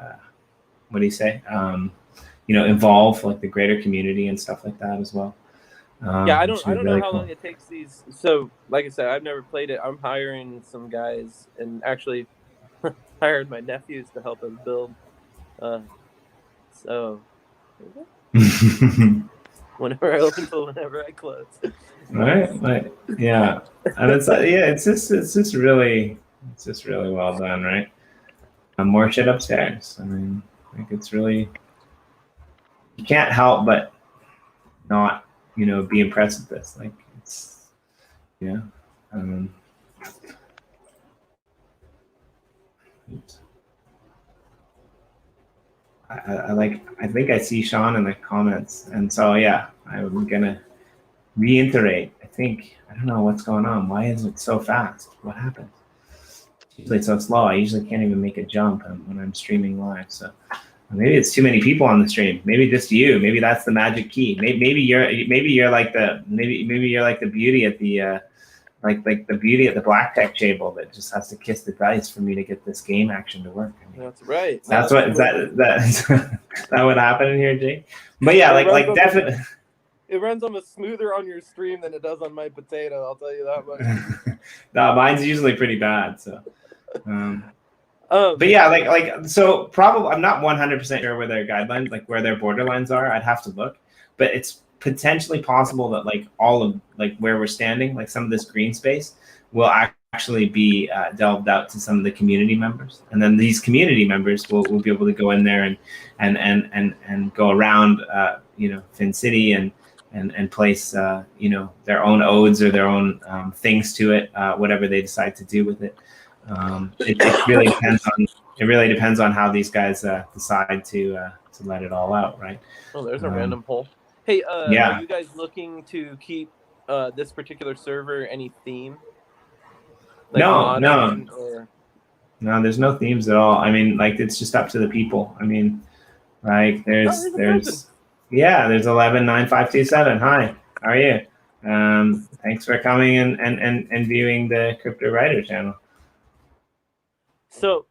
what do you say? You know, involve like the greater community and stuff like that as well. Yeah, I don't know how long it takes these. So, like I said, I've never played it. I'm hiring some guys, and actually hired my nephews to help us build. So. Whenever I open till whenever I close. Right. Yeah. And it's just really well done, right? More shit upstairs. I mean, like, it's really, you can't help but not, you know, be impressed with this. Like, it's, yeah. I think I see Sean in the comments, and so yeah, I'm gonna reiterate. I don't know what's going on. Why is it so fast? What happened? Usually it's so slow. I usually can't even make a jump when I'm streaming live. So maybe it's too many people on the stream. Maybe just you. Maybe that's the magic key. Maybe you're like the beauty at the like the beauty at the black tech table that just has to kiss the dice for me to get this game action to work. I mean, that's right. That's that would happen in here, Jake. But yeah, like definitely. It runs almost smoother on your stream than it does on my potato. I'll tell you that much. No, mine's usually pretty bad. So, but yeah, like so probably I'm not 100% sure where their guidelines, like where their borderlines are. I'd have to look, but it's potentially possible that like all of like where we're standing, like some of this green space, will actually be delved out to some of the community members, and then these community members will be able to go in there and go around, you know, Fin City and place, you know, their own odes or their own things to it, whatever they decide to do with it. It really depends on how these guys decide to let it all out, right? Oh, there's a random poll. Hey, yeah. Are you guys looking to keep this particular server any theme? Like No, there's no themes at all. I mean, like, it's just up to the people. I mean, like, there's 119527. Hi, how are you? Thanks for coming and viewing the Cryptowriter channel. So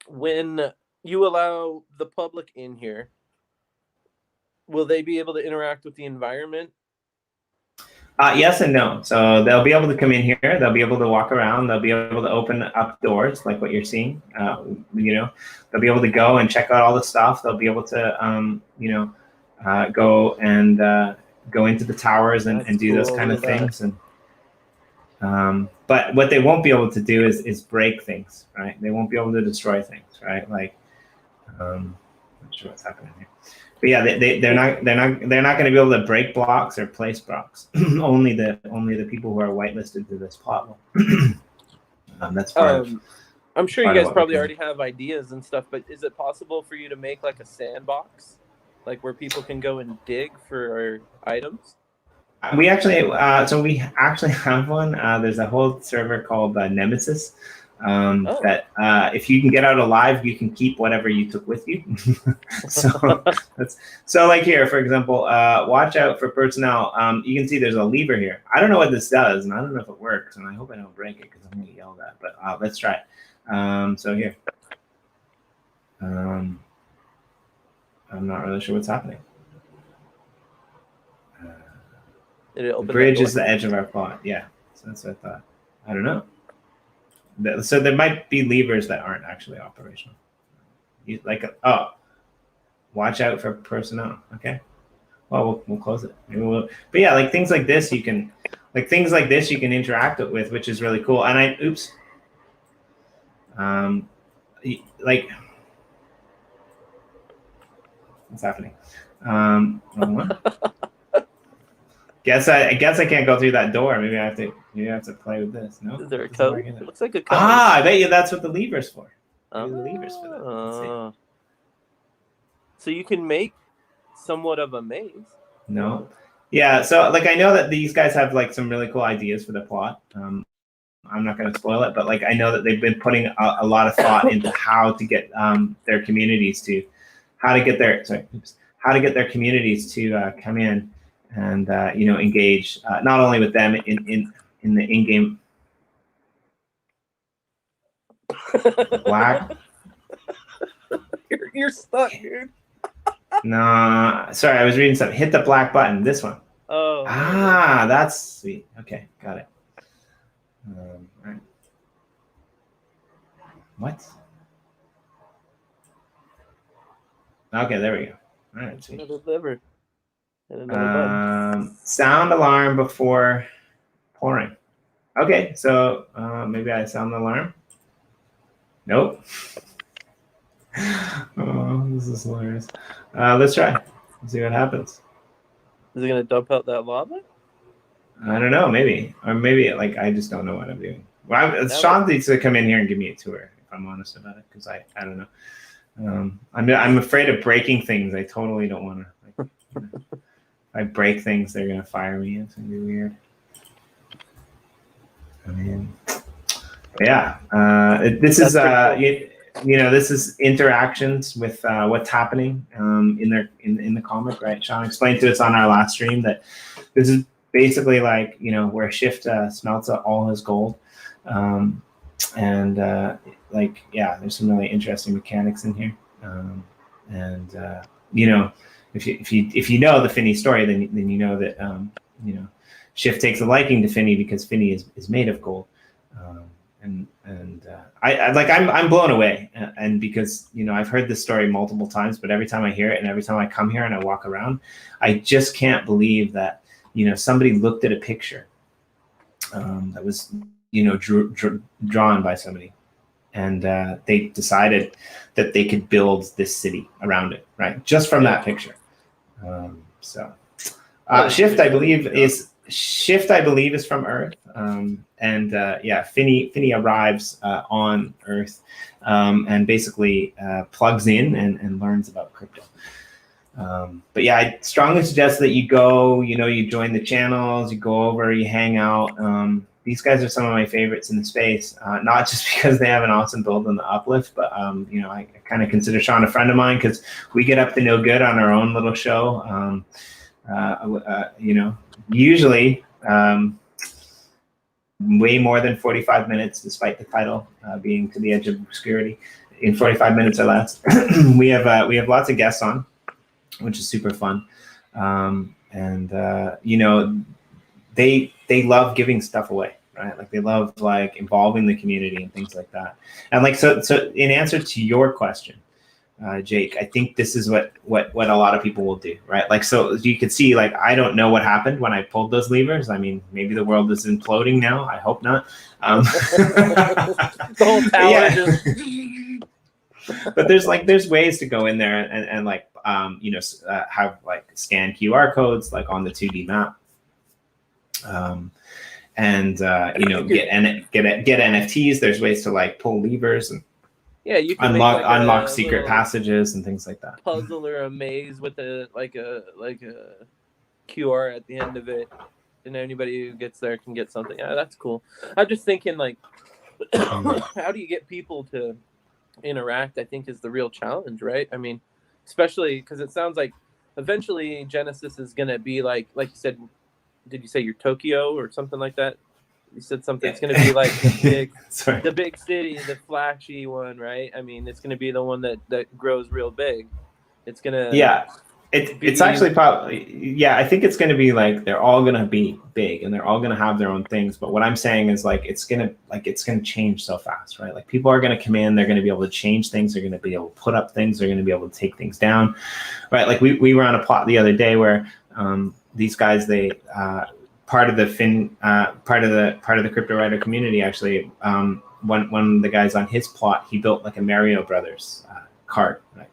when you allow the public in here, will they be able to interact with the environment? Yes and no. So they'll be able to come in here. They'll be able to walk around. They'll be able to open up doors like what you're seeing. They'll be able to go and check out all the stuff. They'll be able to, go and go into the towers and do those kind of things. And but what they won't be able to do is break things, right? They won't be able to destroy things, right? Like, I'm not sure what's happening here. But yeah, they're not going to be able to break blocks or place blocks. only the people who are whitelisted to this plot will. That's part I'm sure you guys probably already have ideas and stuff, but is it possible for you to make like a sandbox, like where people can go and dig for items? We actually have one. There's a whole server called Nemesis. That if you can get out alive, you can keep whatever you took with you. so like here, for example, watch out for personnel. You can see there's a lever here. I don't know what this does, and I don't know if it works, and I hope I don't break it because I'm gonna get yelled at. But let's try it. So here, I'm not really sure what's happening. The bridge is the edge of our plot. Yeah, so that's what I thought. I don't know. So there might be levers that aren't actually operational. Watch out for personnel. Okay. Well, we'll close it. But yeah, like things like this, you can interact with, which is really cool. And what's happening? Guess I can't go through that door. Maybe I have to play with this. No. Is there a code? It looks like a code. I bet you that's what the lever's for. The lever's for that. So you can make somewhat of a maze. No. Yeah. So like I know that these guys have like some really cool ideas for the plot. I'm not going to spoil it, but like I know that they've been putting a lot of thought into how to get their communities to communities to come in and engage not only with them in the in-game black. You're stuck, dude. No, sorry, I was reading something. Hit the black button. This one. Oh. That's sweet. Okay, got it. All right. What? Okay, there we go. All right, sweet. Another lever. Sound alarm before pouring. Okay, so maybe I sound the alarm. Nope. Oh, this is hilarious. Let's try. Let's see what happens. Is it gonna dump out that lava? I don't know. Maybe, or maybe like I just don't know what I'm doing. Well, Sean needs to come in here and give me a tour. If I'm honest about it, because I don't know. I'm afraid of breaking things. I totally don't want to. If I break things, they're gonna fire me. It's gonna be weird. I mean, yeah. This is this is interactions with what's happening in the comic, right? Sean explained to us on our last stream that this is basically like where Shift smelts out all his gold, and there's some really interesting mechanics in here, if you know the Finney story, then you know that Shift takes a liking to Finney because Finney is made of gold, I'm blown away, and because I've heard this story multiple times, but every time I hear it and every time I come here and I walk around, I just can't believe that somebody looked at a picture that was drawn by somebody, and they decided that they could build this city around it, right? Just from that picture. Shift, I believe, is from Earth, Finney arrives on Earth and basically plugs in and learns about crypto. But yeah, I strongly suggest that you go, you join the channels, you go over, you hang out. These guys are some of my favorites in the space, not just because they have an awesome build on the uplift, but I kind of consider Sean a friend of mine because we get up to no good on our own little show. Usually way more than 45 minutes, despite the title being To the Edge of Obscurity, in 45 minutes or less. we have lots of guests on. which is super fun. And you know, they love giving stuff away, right? Like they love like involving the community and things like that. And like so in answer to your question, Jake, I think this is what a lot of people will do, right? Like, so you could see, like, I don't know what happened when I pulled those levers. I mean, maybe the world is imploding now. I hope not. The whole tower yeah. just... But there's ways to go in there and like, you know, have like scan QR codes like on the 2D map. And you know, get NFTs. There's ways to like pull levers and yeah, you can unlock secret passages and things like that. Puzzle or a maze with a QR at the end of it, and anybody who gets there can get something. Yeah, that's cool. I'm just thinking, like, how do you get people to interact? I think is the real challenge, right? I mean, especially because it sounds like eventually Genesis is gonna be like you said. Did you say you're Tokyo or something like that? You said something. It's going to be like the big city, the flashy one, right? I mean, it's going to be the one that grows real big. It's going to it's actually probably I think it's going to be like they're all going to be big and they're all going to have their own things. But what I'm saying is like it's going to change so fast, right? Like people are going to come in, they're going to be able to change things, they're going to be able to put up things, they're going to be able to take things down, right? Like we were on a plot the other day where these guys, they part of the Cryptowriter community actually, one of the guys on his plot, he built like a Mario Brothers cart, like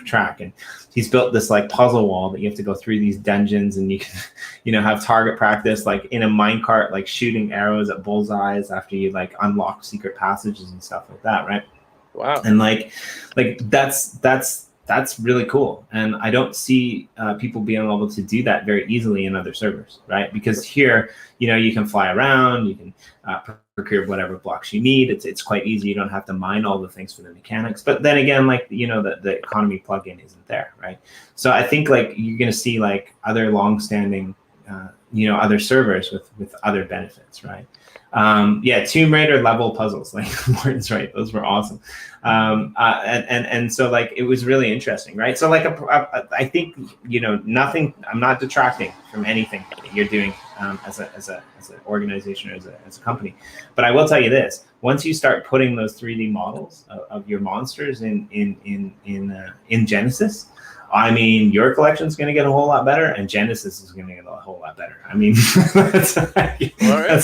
track, and he's built this like puzzle wall that you have to go through these dungeons, and you can, you know, have target practice like in a minecart, like shooting arrows at bullseyes after you like unlock secret passages and stuff like that, right? Wow. And like that's really cool. And I don't see people being able to do that very easily in other servers, right? Because here, you know, you can fly around, you can procure whatever blocks you need. It's quite easy. You don't have to mine all the things for the mechanics. But then again, like, you know, the economy plugin isn't there, right? So I think like you're going to see like other longstanding, you know, other servers with other benefits, right? Tomb Raider level puzzles, like Martin's right, those were awesome. And so like it was really interesting, right? So like I think, you know, I'm not detracting from anything that you're doing as an organization or as a company, but I will tell you this: once you start putting those 3D models of your monsters in Genesis, I mean, your collection is going to get a whole lot better, and Genesis is going to get a whole lot better. I mean, that's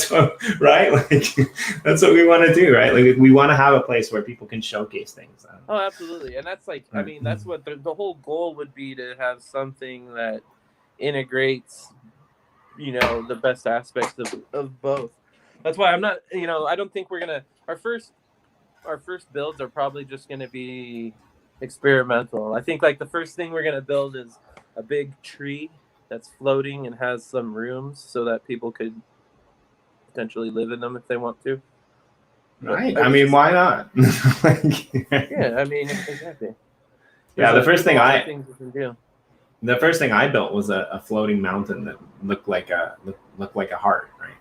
what, right? Like, that's what we want to do, right? Like, we want to have a place where people can showcase things. Oh, absolutely, and that's like, I mean, that's what the whole goal would be, to have something that integrates, you know, the best aspects of both. That's why I'm not, you know, I don't think we're gonna our first builds are probably just gonna be experimental. I think like the first thing we're gonna build is a big tree that's floating and has some rooms so that people could potentially live in them if they want to. Right. I mean, why not? Yeah, I mean, exactly. Yeah, the first thing I built was a floating mountain that looked like a heart, right?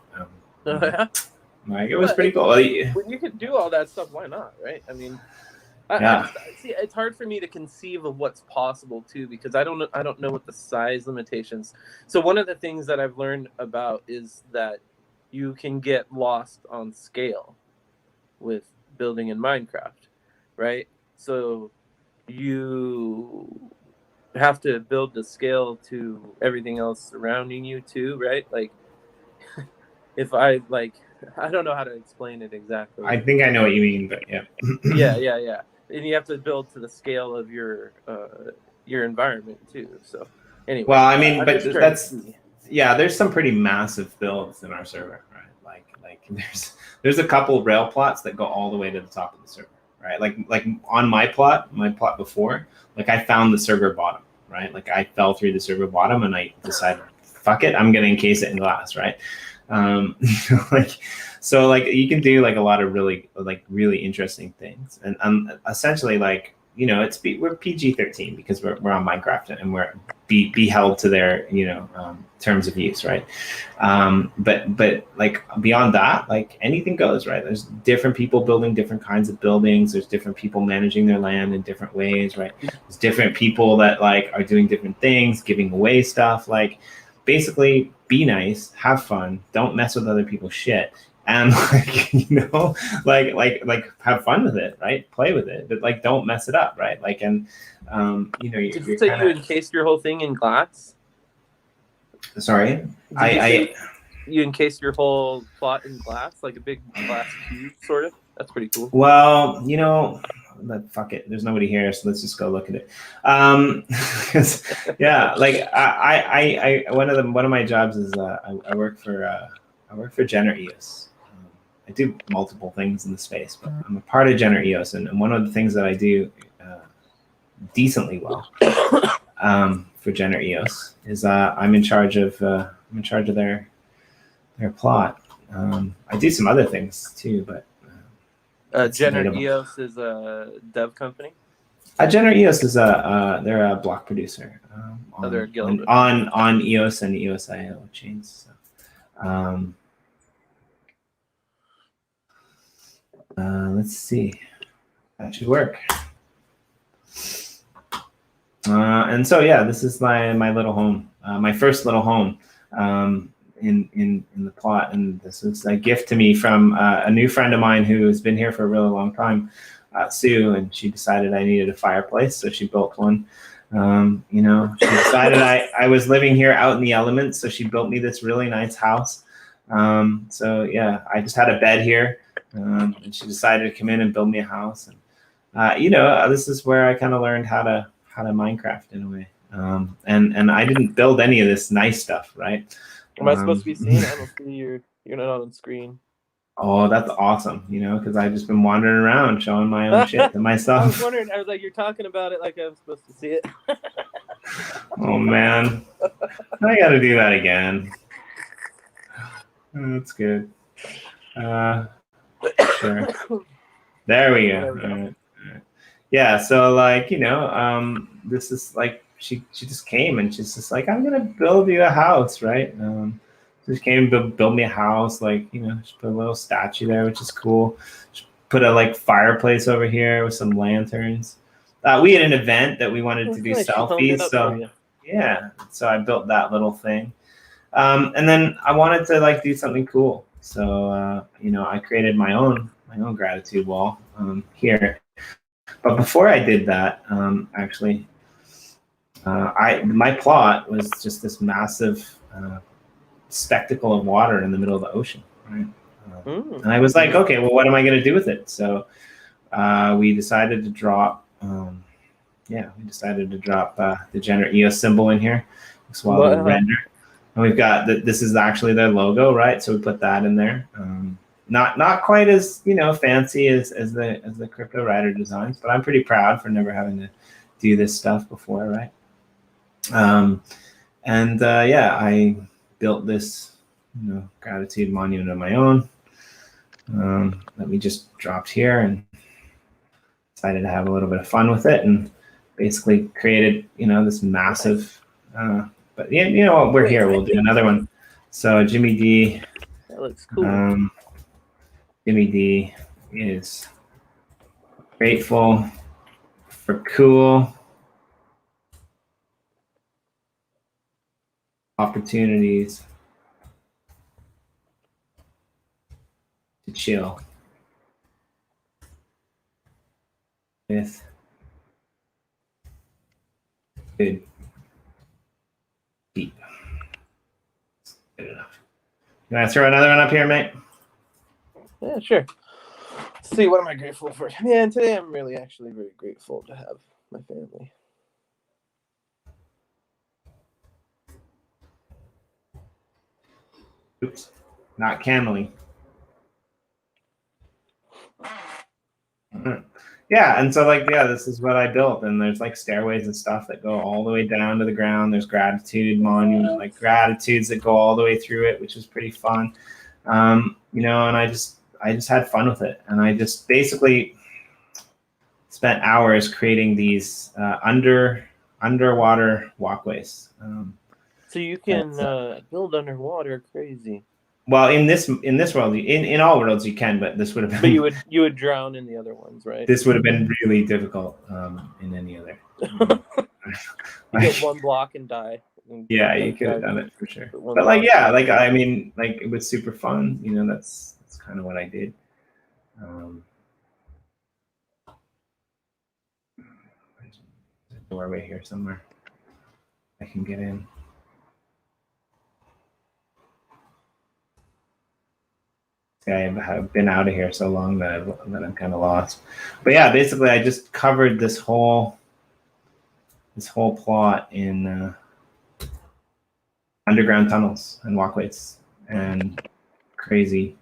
Like it was pretty cool. When you can do all that stuff, why not, right? I mean, I see, it's hard for me to conceive of what's possible too, because I don't know what the size limitations. So one of the things that I've learned about is that you can get lost on scale with building in Minecraft, right? So you have to build the scale to everything else surrounding you too, right? Like if I don't know how to explain it exactly. I think I know what you mean, but yeah. Yeah. And you have to build to the scale of your environment too. So anyway. Well, I mean, but there's some pretty massive builds in our server, right? Like there's a couple rail plots that go all the way to the top of the server, right? Like on my plot before, like I found the server bottom, right? Like I fell through the server bottom and I decided, fuck it, I'm gonna encase it in glass, right? So you can do like a lot of really interesting things, and essentially like we're PG-13 because we're on Minecraft and we're be held to their terms of use, right? But like beyond that, like anything goes, right? There's different people building different kinds of buildings. There's different people managing their land in different ways, right? There's different people that like are doing different things, giving away stuff. Like basically, be nice, have fun, don't mess with other people's shit. And like have fun with it, right? Play with it, but like don't mess it up, right? Like and Did you say you encased your whole thing in glass? Sorry, you encased your whole plot in glass, like a big glass cube, sort of. That's pretty cool. Well, fuck it. There's nobody here, so let's just go look at it. Yeah, like I one of my jobs is I work for Jenner EOS. I do multiple things in the space, but I'm a part of Jenner EOS, and one of the things that I do decently well for Jenner EOS is I'm in charge of their plot. I do some other things too, but Jenner EOS is a dev company. Jenner EOS is they're a block producer they're a guild on EOS and EOS.io chains. So, let's see. That should work. And so yeah, this is my little home, my first little home in the plot, and this is a gift to me from a new friend of mine who has been here for a really long time, Sue, and she decided I needed a fireplace, so she built one. She decided I was living here out in the elements, so she built me this really nice house. So yeah, I just had a bed here. And she decided to come in and build me a house, and this is where I kind of learned how to Minecraft in a way. And I didn't build any of this nice stuff, right? Am I supposed to be seeing? I don't see you're not on screen. Oh, that's awesome, because I've just been wandering around showing my own shit to myself. I was wondering. I was like, you're talking about it like I'm supposed to see it. Oh man, I got to do that again. That's good. Sure. There we go. All right. Yeah. So like, this is like, she just came and she's just like, I'm going to build you a house. Right. She came to build me a house. Like, she put a little statue there, which is cool. She put a like fireplace over here with some lanterns. We had an event that we wanted to do selfies. So yeah. So I built that little thing. And then I wanted to like do something cool. So, I created my own gratitude wall here. But before I did that, actually, my plot was just this massive spectacle of water in the middle of the ocean, right? And I was like, okay, well, what am I going to do with it? So we decided to drop, the Jenner EOS symbol in here. While we render. And we've got this is actually their logo, right? So we put that in there. Not quite as fancy as the Cryptowriter designs, but I'm pretty proud for never having to do this stuff before, right? I built this gratitude monument of my own that we just dropped here and decided to have a little bit of fun with it and basically created this massive. But what? We're here. We'll do another one. So Jimmy D. That looks cool. Jimmy D is grateful for cool opportunities to chill with good deep. Good enough. You want to throw another one up here, mate? Yeah, sure. Let's see, what am I grateful for? Yeah, and today I'm really actually very grateful to have my family. Oops, not Camely. Yeah, and so this is what I built, and there's like stairways and stuff that go all the way down to the ground. There's gratitude monument, like gratitudes that go all the way through it, which was pretty fun. And I just had fun with it, and I just basically, spent hours creating these underwater walkways. So you can build underwater, crazy. Well, in this world, in all worlds you can, but this would have been. But you would drown in the other ones, right? This would have been really difficult in any other. You get one block and die. Yeah, you could have done it for sure. But like, yeah, like I mean, like it was super fun. You know, that's kind of what I did. There's a doorway here somewhere. I can get in. I've been out of here so long that I'm kind of lost. But yeah, basically, I just covered this whole plot in underground tunnels and walkways and crazy,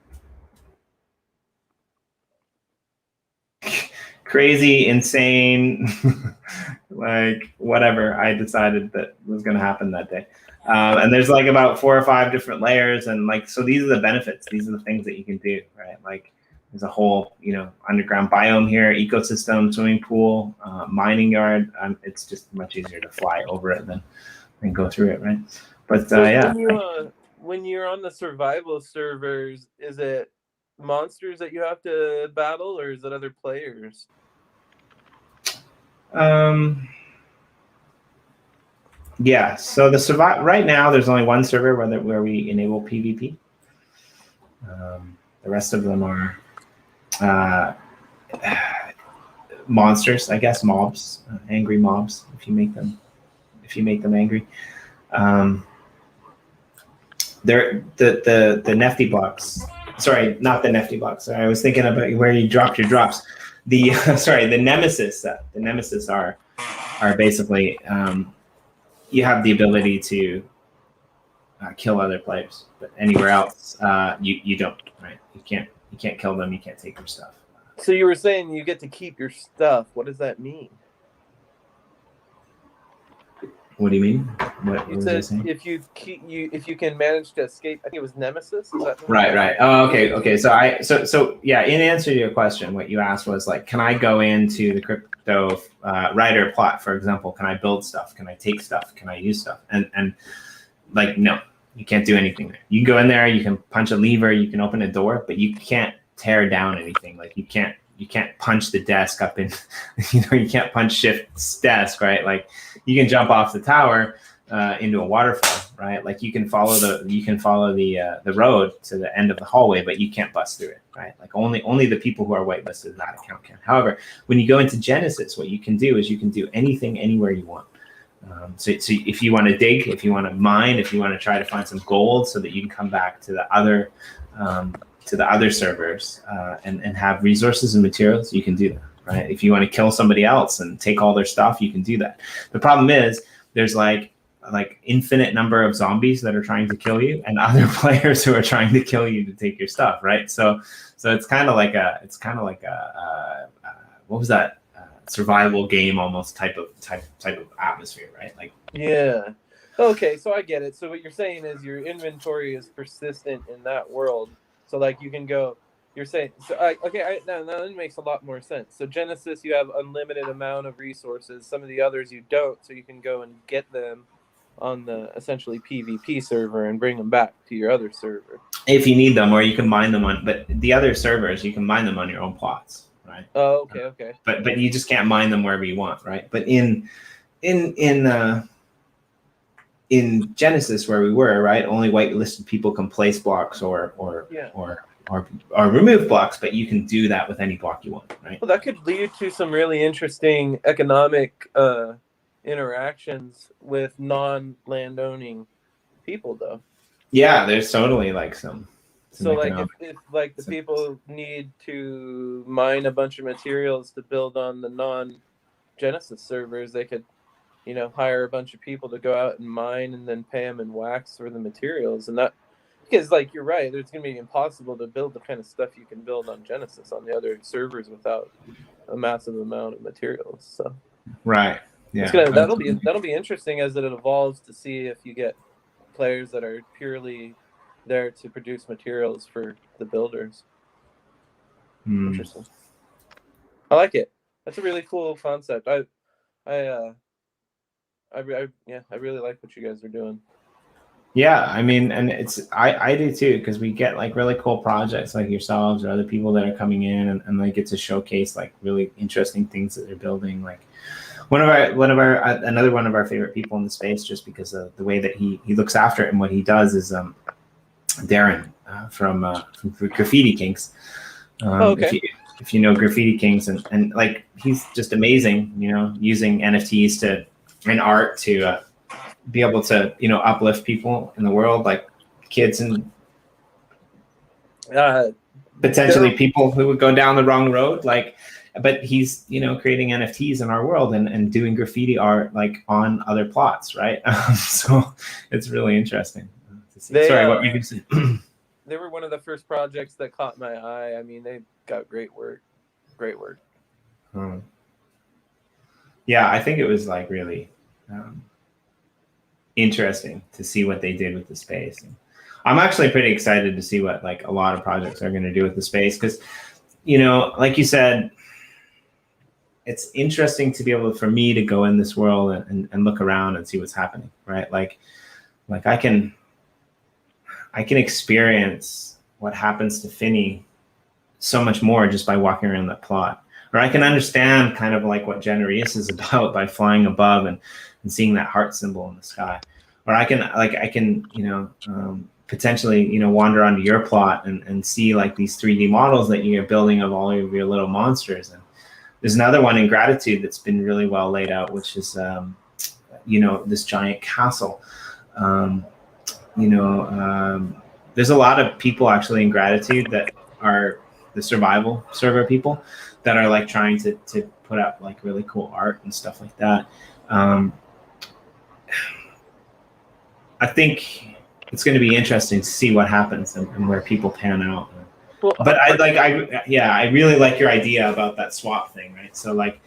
insane, like whatever I decided that was going to happen that day. And there's like about 4 or 5 different layers, and like, so these are the benefits. These are the things that you can do, right? Like there's a whole, underground biome here, ecosystem, swimming pool, mining yard. It's just much easier to fly over it than go through it, right? But so yeah. When you're on the survival servers, is it monsters that you have to battle, or is it other players? Yeah, so right now there's only one server where we enable PvP. The rest of them are monsters, I guess, mobs, angry mobs if you make them angry. They're the nifty blocks. Sorry, not the nifty blocks. Sorry, I was thinking about where you dropped your drops. The the nemesis. The nemesis are basically you have the ability to kill other players, but anywhere else you don't. Right? You can't kill them. You can't take their stuff. So you were saying you get to keep your stuff. What does that mean? What do you mean? What You was said I saying? if you can manage to escape. I think it was Nemesis. Is that Right. Oh, okay. So yeah. In answer to your question, what you asked was like, can I go into the crypto writer plot, for example? Can I build stuff? Can I take stuff? Can I use stuff? And like, no, you can't do anything there. You can go in there, you can punch a lever, you can open a door, but you can't tear down anything. Like you can't punch the desk up in, you can't punch Shift's desk, right? Like you can jump off the tower into a waterfall, right? Like you can follow the road to the end of the hallway, but you can't bust through it, right? Like only the people who are whitelisted in that account can. However, when you go into Genesis, what you can do is you can do anything anywhere you want. So if you want to dig, if you want to mine, if you want to try to find some gold so that you can come back to the other servers and have resources and materials, you can do that, right? If you want to kill somebody else and take all their stuff, you can do that. The problem is there's like infinite number of zombies that are trying to kill you and other players who are trying to kill you to take your stuff, right? So it's kind of like a what was that? Survival game almost type of atmosphere, right? Like, yeah. Okay, so I get it. So what you're saying is your inventory is persistent in that world. So like you can go. You're saying so. Now that makes a lot more sense. So Genesis, you have unlimited amount of resources. Some of the others you don't. So you can go and get them on the essentially PvP server and bring them back to your other server if you need them, or you can mine them on. But the other servers, you can mine them on your own plots. Right. Oh, okay. But you just can't mine them wherever you want, right? But in Genesis, where we were, right, only whitelisted people can place blocks or remove blocks, but you can do that with any block you want, right? Well, that could lead to some really interesting economic interactions with non-landowning people, though. Yeah, there's totally like some. So like if like the people need to mine a bunch of materials to build on the non-Genesis servers, they could, hire a bunch of people to go out and mine and then pay them in wax for the materials. And that, because like you're right, it's gonna be impossible to build the kind of stuff you can build on Genesis on the other servers without a massive amount of materials. So right, yeah, that'll be interesting as it evolves to see if you get players that are purely there to produce materials for the builders. Interesting. I like it. That's a really cool concept. I really like what you guys are doing. Yeah, I mean, and I do too, because we get like really cool projects like yourselves or other people that are coming in and like get to showcase like really interesting things that they're building. Like another one of our favorite people in the space, just because of the way that he looks after it and what he does, is Darren from Graffiti Kings. Okay. If you know Graffiti Kings, and like he's just amazing, you know, using NFTs and art to be able to, you know, uplift people in the world, like kids and potentially people who would go down the wrong road. Like, but he's, you know, creating NFTs in our world and doing graffiti art like on other plots, right? So it's really interesting to see. Sorry, what were you going to say? They were one of the first projects that caught my eye. I mean, they got great work. Yeah, I think it was like really interesting to see what they did with the space. And I'm actually pretty excited to see what like a lot of projects are going to do with the space, because, you know, like you said, it's interesting to be able for me to go in this world and look around and see what's happening, right? Like I can experience what happens to Finney so much more just by walking around that plot. Or I can understand kind of like what Generis is about by flying above and seeing that heart symbol in the sky. Or I can you know, potentially, you know, wander onto your plot and see like these 3D models that you're building of all of your little monsters. And there's another one in Gratitude that's been really well laid out, which is, you know, this giant castle. You know, there's a lot of people actually in Gratitude that are the survival server people that are like trying to put up like really cool art and stuff like that. I think it's going to be interesting to see what happens and where people pan out. Well, but I really like your idea about that swap thing, right? So like,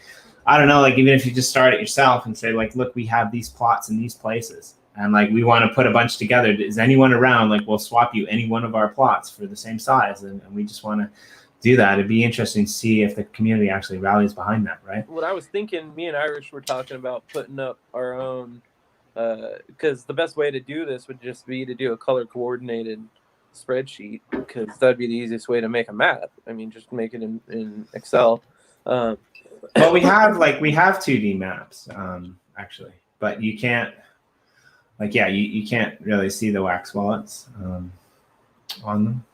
I don't know, like even if you just start it yourself and say like, look, we have these plots in these places, and like we want to put a bunch together. Is anyone around? Like, we'll swap you any one of our plots for the same size, and we just want to do that. It'd be interesting to see if the community actually rallies behind that, right? What I was thinking, me and Irish were talking about putting up our own, because the best way to do this would just be to do a color coordinated spreadsheet, because that'd be the easiest way to make a map. I mean, just make it in Excel. Well, we have 2D maps, actually, but you can't, like, yeah, you can't really see the wax wallets on them.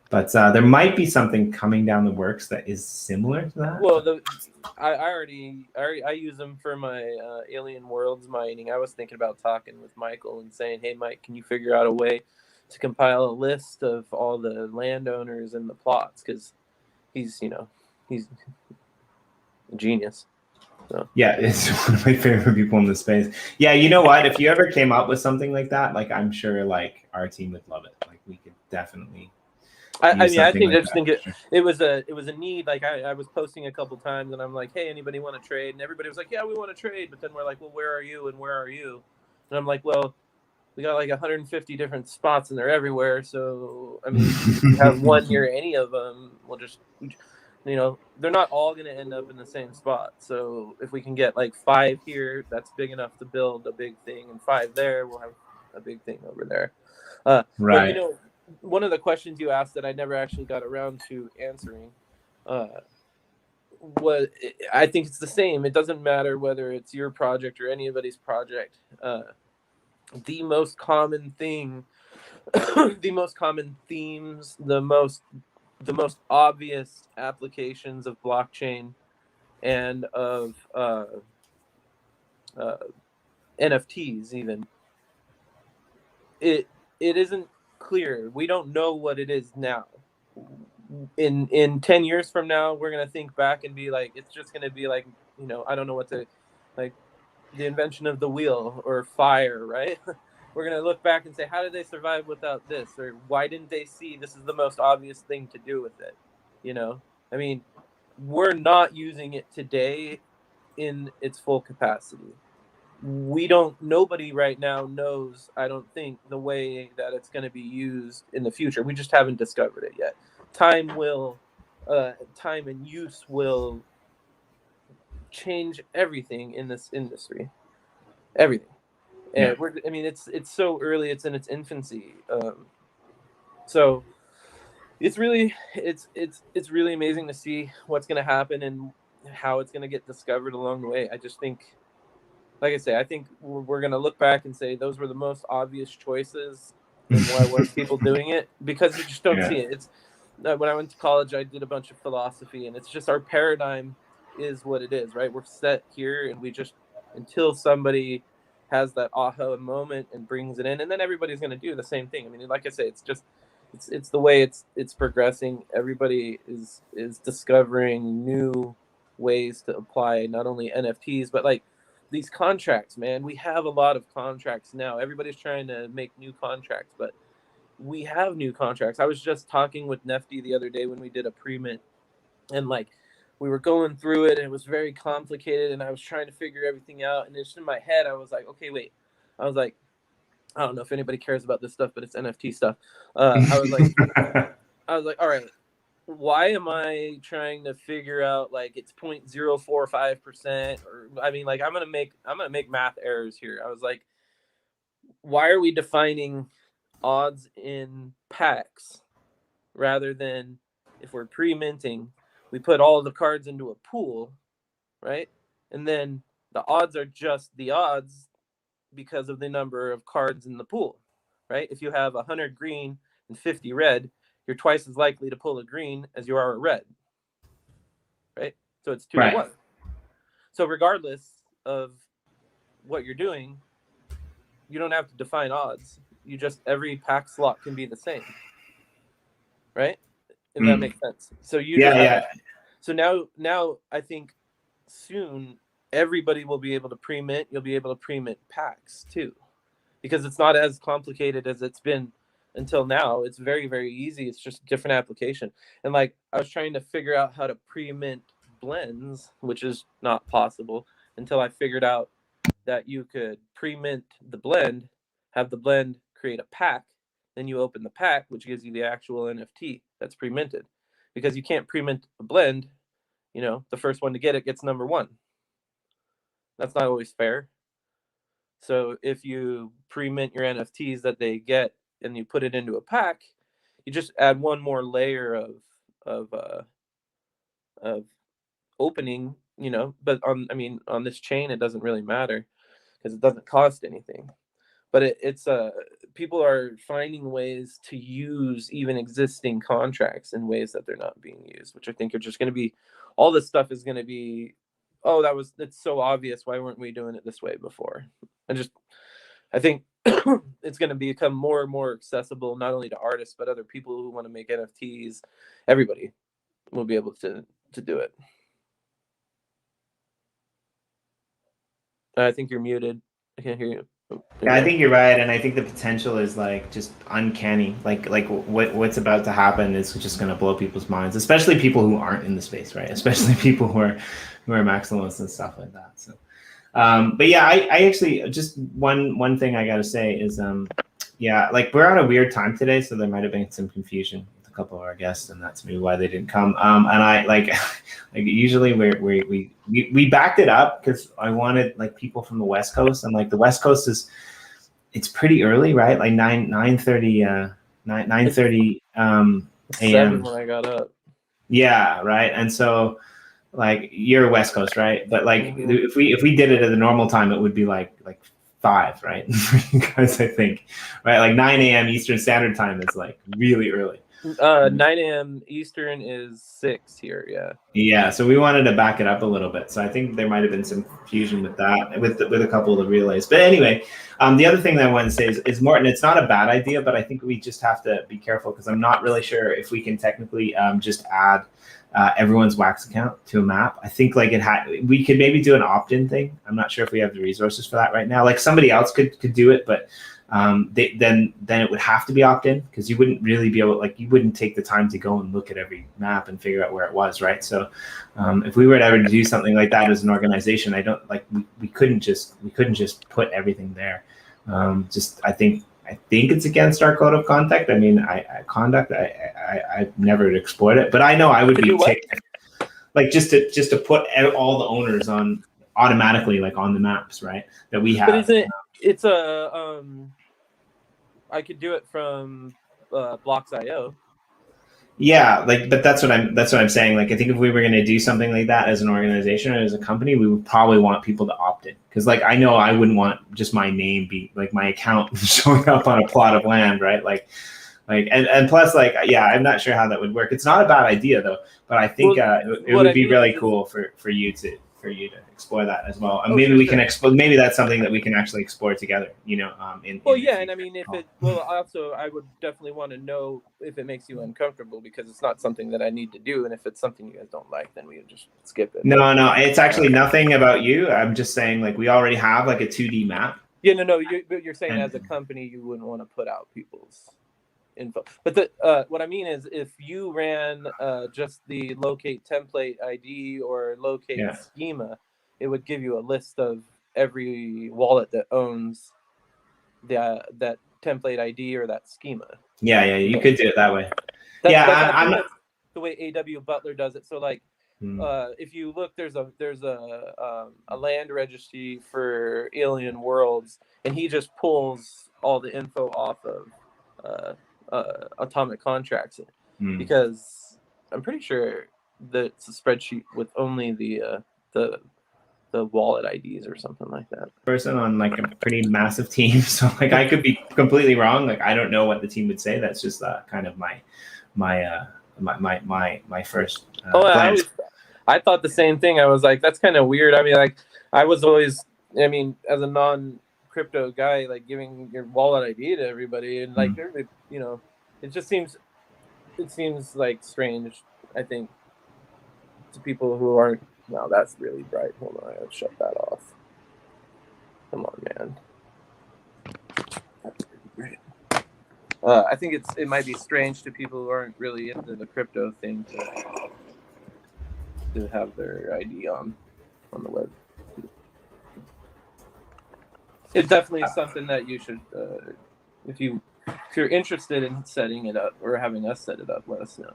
But there might be something coming down the works that is similar to that. Well, I use them for my Alien Worlds mining. I was thinking about talking with Michael and saying, hey, Mike, can you figure out a way to compile a list of all the landowners and the plots? Because he's a genius. So. Yeah, it's one of my favorite people in the space. Yeah, you know what? If you ever came up with something like that, like I'm sure like our team would love it. Like we could definitely. I think it was a need. Like I was posting a couple times and I'm like, hey, anybody want to trade? And everybody was like, yeah, we want to trade. But then we're like, well, where are you and where are you? And I'm like, well, we got like 150 different spots and they're everywhere. So I mean, if you have one near any of them, we'll just, you know, they're not all going to end up in the same spot. So if we can get like 5 here, that's big enough to build a big thing, and 5 there, we'll have a big thing over there. Right. But, you know, one of the questions you asked that I never actually got around to answering was, I think it's the same. It doesn't matter whether it's your project or anybody's project. The most common thing, the most common themes, the most obvious applications of blockchain and of NFTs, even, it isn't clear. We don't know what it is now. In 10 years from now, we're going to think back and be like, it's just going to be like, you know, I don't know what to, like the invention of the wheel or fire, right? We're going to look back and say, how did they survive without this? Or why didn't they see this is the most obvious thing to do with it? You know, I mean, we're not using it today in its full capacity. Nobody right now knows, I don't think, the way that it's going to be used in the future. We just haven't discovered it yet. Time and use will change everything in this industry, everything. And I mean, it's so early; it's in its infancy. So it's really amazing to see what's going to happen and how it's going to get discovered along the way. I just think, like I say, I think we're going to look back and say those were the most obvious choices, and why weren't people doing it? Because you just don't see it. It's when I went to college, I did a bunch of philosophy, and it's just our paradigm is what it is, right? We're set here, and we just, until somebody has that aha moment and brings it in, and then everybody's going to do the same thing. I mean, like I say, it's just it's the way it's progressing. Everybody is discovering new ways to apply not only NFTs but like these contracts. Man, we have a lot of contracts now. Everybody's trying to make new contracts, but we have new contracts. I was just talking with Nefty the other day when we did a pre-mint, and like we were going through it, and it was very complicated, and I was trying to figure everything out, and just in my head I was like, okay, wait. I was like, I don't know if anybody cares about this stuff, but it's NFT stuff. I was like, all right, why am I trying to figure out like it's 0.045%, or I mean, like I'm gonna make math errors here. I was like, why are we defining odds in packs rather than, if we're pre-minting, we put all of the cards into a pool, right? And then the odds are just the odds because of the number of cards in the pool, right? If you have 100 green and 50 red, you're twice as likely to pull a green as you are a red, right? So it's 2 to 1. So regardless of what you're doing, you don't have to define odds. You just, every pack slot can be the same, right? If that makes sense. So So now I think soon everybody will be able to pre-mint. You'll be able to pre-mint packs too, because it's not as complicated as it's been until now. It's very, very easy. It's just a different application. And like I was trying to figure out how to pre-mint blends, which is not possible until I figured out that you could pre-mint the blend, have the blend create a pack, then you open the pack, which gives you the actual NFT that's pre-minted. Because you can't pre-mint a blend, you know, the first one to get it gets number one. That's not always fair. So if you pre-mint your NFTs that they get and you put it into a pack, you just add one more layer of opening, you know. But on this chain, it doesn't really matter because it doesn't cost anything. But it's people are finding ways to use even existing contracts in ways that they're not being used, which I think are just going to be, all this stuff is going to be, oh, it's so obvious. Why weren't we doing it this way before? I think it's going to become more and more accessible, not only to artists, but other people who want to make NFTs. Everybody will be able to do it. I think you're muted. I can't hear you. Yeah, I think you're right, and I think the potential is like just uncanny. Like what's about to happen is just going to blow people's minds, especially people who aren't in the space, right? Especially people who are maximalists and stuff like that. So, but yeah, I actually just one thing I got to say is, yeah, like we're on a weird time today, so there might have been some confusion with a couple of our guests, and that's maybe why they didn't come. And I like usually we backed it up because I wanted like people from the West Coast, and like the West Coast it's pretty early, right? Like 9:30 a.m. when I got up. Yeah, right. And so like you're West Coast, right? But like if we did it at the normal time, it would be like 5, right? Because I think, right, like 9 a.m. Eastern Standard Time is like really early. 9 a.m. Eastern is 6 here, yeah. Yeah, so we wanted to back it up a little bit. So I think there might have been some confusion with that, with a couple of the relays. But anyway, the other thing that I want to say is Morten, it's not a bad idea, but I think we just have to be careful because I'm not really sure if we can technically just add everyone's Wax account to a map. I think like we could maybe do an opt-in thing. I'm not sure if we have the resources for that right now. Like somebody else could do it, but then it would have to be opt-in because you wouldn't really be able, like you wouldn't take the time to go and look at every map and figure out where it was, right? So if we were to ever do something like that as an organization, I don't like we couldn't just put everything there. I think it's against our code of conduct. I mean, I've never explored it, but I know I would be ticked. like just to put all the owners on automatically, like on the maps, right? That we have. But isn't it's a I could do it from Blocks.io. Yeah, like, but that's what I'm saying. Like, I think if we were going to do something like that as an organization or as a company, we would probably want people to opt in, because, like, I know I wouldn't want just my name be like my account showing up on a plot of land, right? Like, and plus, like, yeah, I'm not sure how that would work. It's not a bad idea though, but I think it would be really cool for you to explore that as well. And maybe we can explore. Maybe that's something that we can actually explore together. You know, And I mean, also I would definitely want to know if it makes you uncomfortable, because it's not something that I need to do, and if it's something you guys don't like, then we would just skip it. No, it's actually nothing about you. I'm just saying, like, we already have like a 2D map. Yeah, no, you're saying as a company you wouldn't want to put out people's info. But what I mean is, if you ran just the locate template ID or locate schema, it would give you a list of every wallet that owns that template ID or that schema. Yeah, you could do it that way. I'm not the way AW Butler does it. So, like, if you look, there's a land registry for Alien Worlds, and he just pulls all the info off of atomic contracts, because I'm pretty sure that it's a spreadsheet with only the wallet IDs or something like that. Person on like a pretty massive team, so like I could be completely wrong. Like, I don't know what the team would say. That's just kind of my first. I thought the same thing. I was like, that's kind of weird. I mean, like, I was always, I mean, as a non-crypto guy, like, giving your wallet ID to everybody, and like, you know, it seems like strange, I think, to people who aren't. Wow, that's really bright. Hold on, I gotta shut that off. Come on, man. That's pretty great. I think it might be strange to people who aren't really into the crypto thing to have their ID on the web. It definitely is something that you should, if you're interested in setting it up or having us set it up, let us know.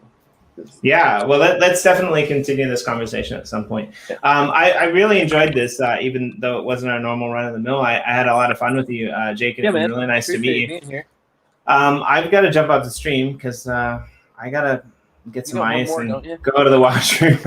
Yeah, well, let's definitely continue this conversation at some point. I really enjoyed this, even though it wasn't our normal run of the mill. I had a lot of fun with you, Jake. It's been really nice to meet you. Here. I've got to jump off the stream because I gotta get some ice and go to the washroom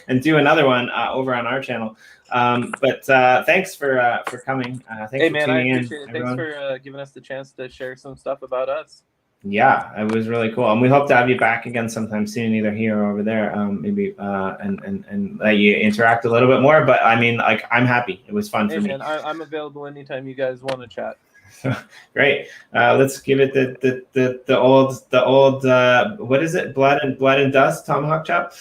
and do another one over on our channel. But thanks for coming. Thanks for tuning in. Thanks for giving us the chance to share some stuff about us. Yeah, it was really cool, and we hope to have you back again sometime soon, either here or over there, maybe, and let you interact a little bit more. But I mean, like, I'm happy. It was fun for me. I'm available anytime you guys want to chat. Great. Let's give it the old what is it? Blood and dust tomahawk chop.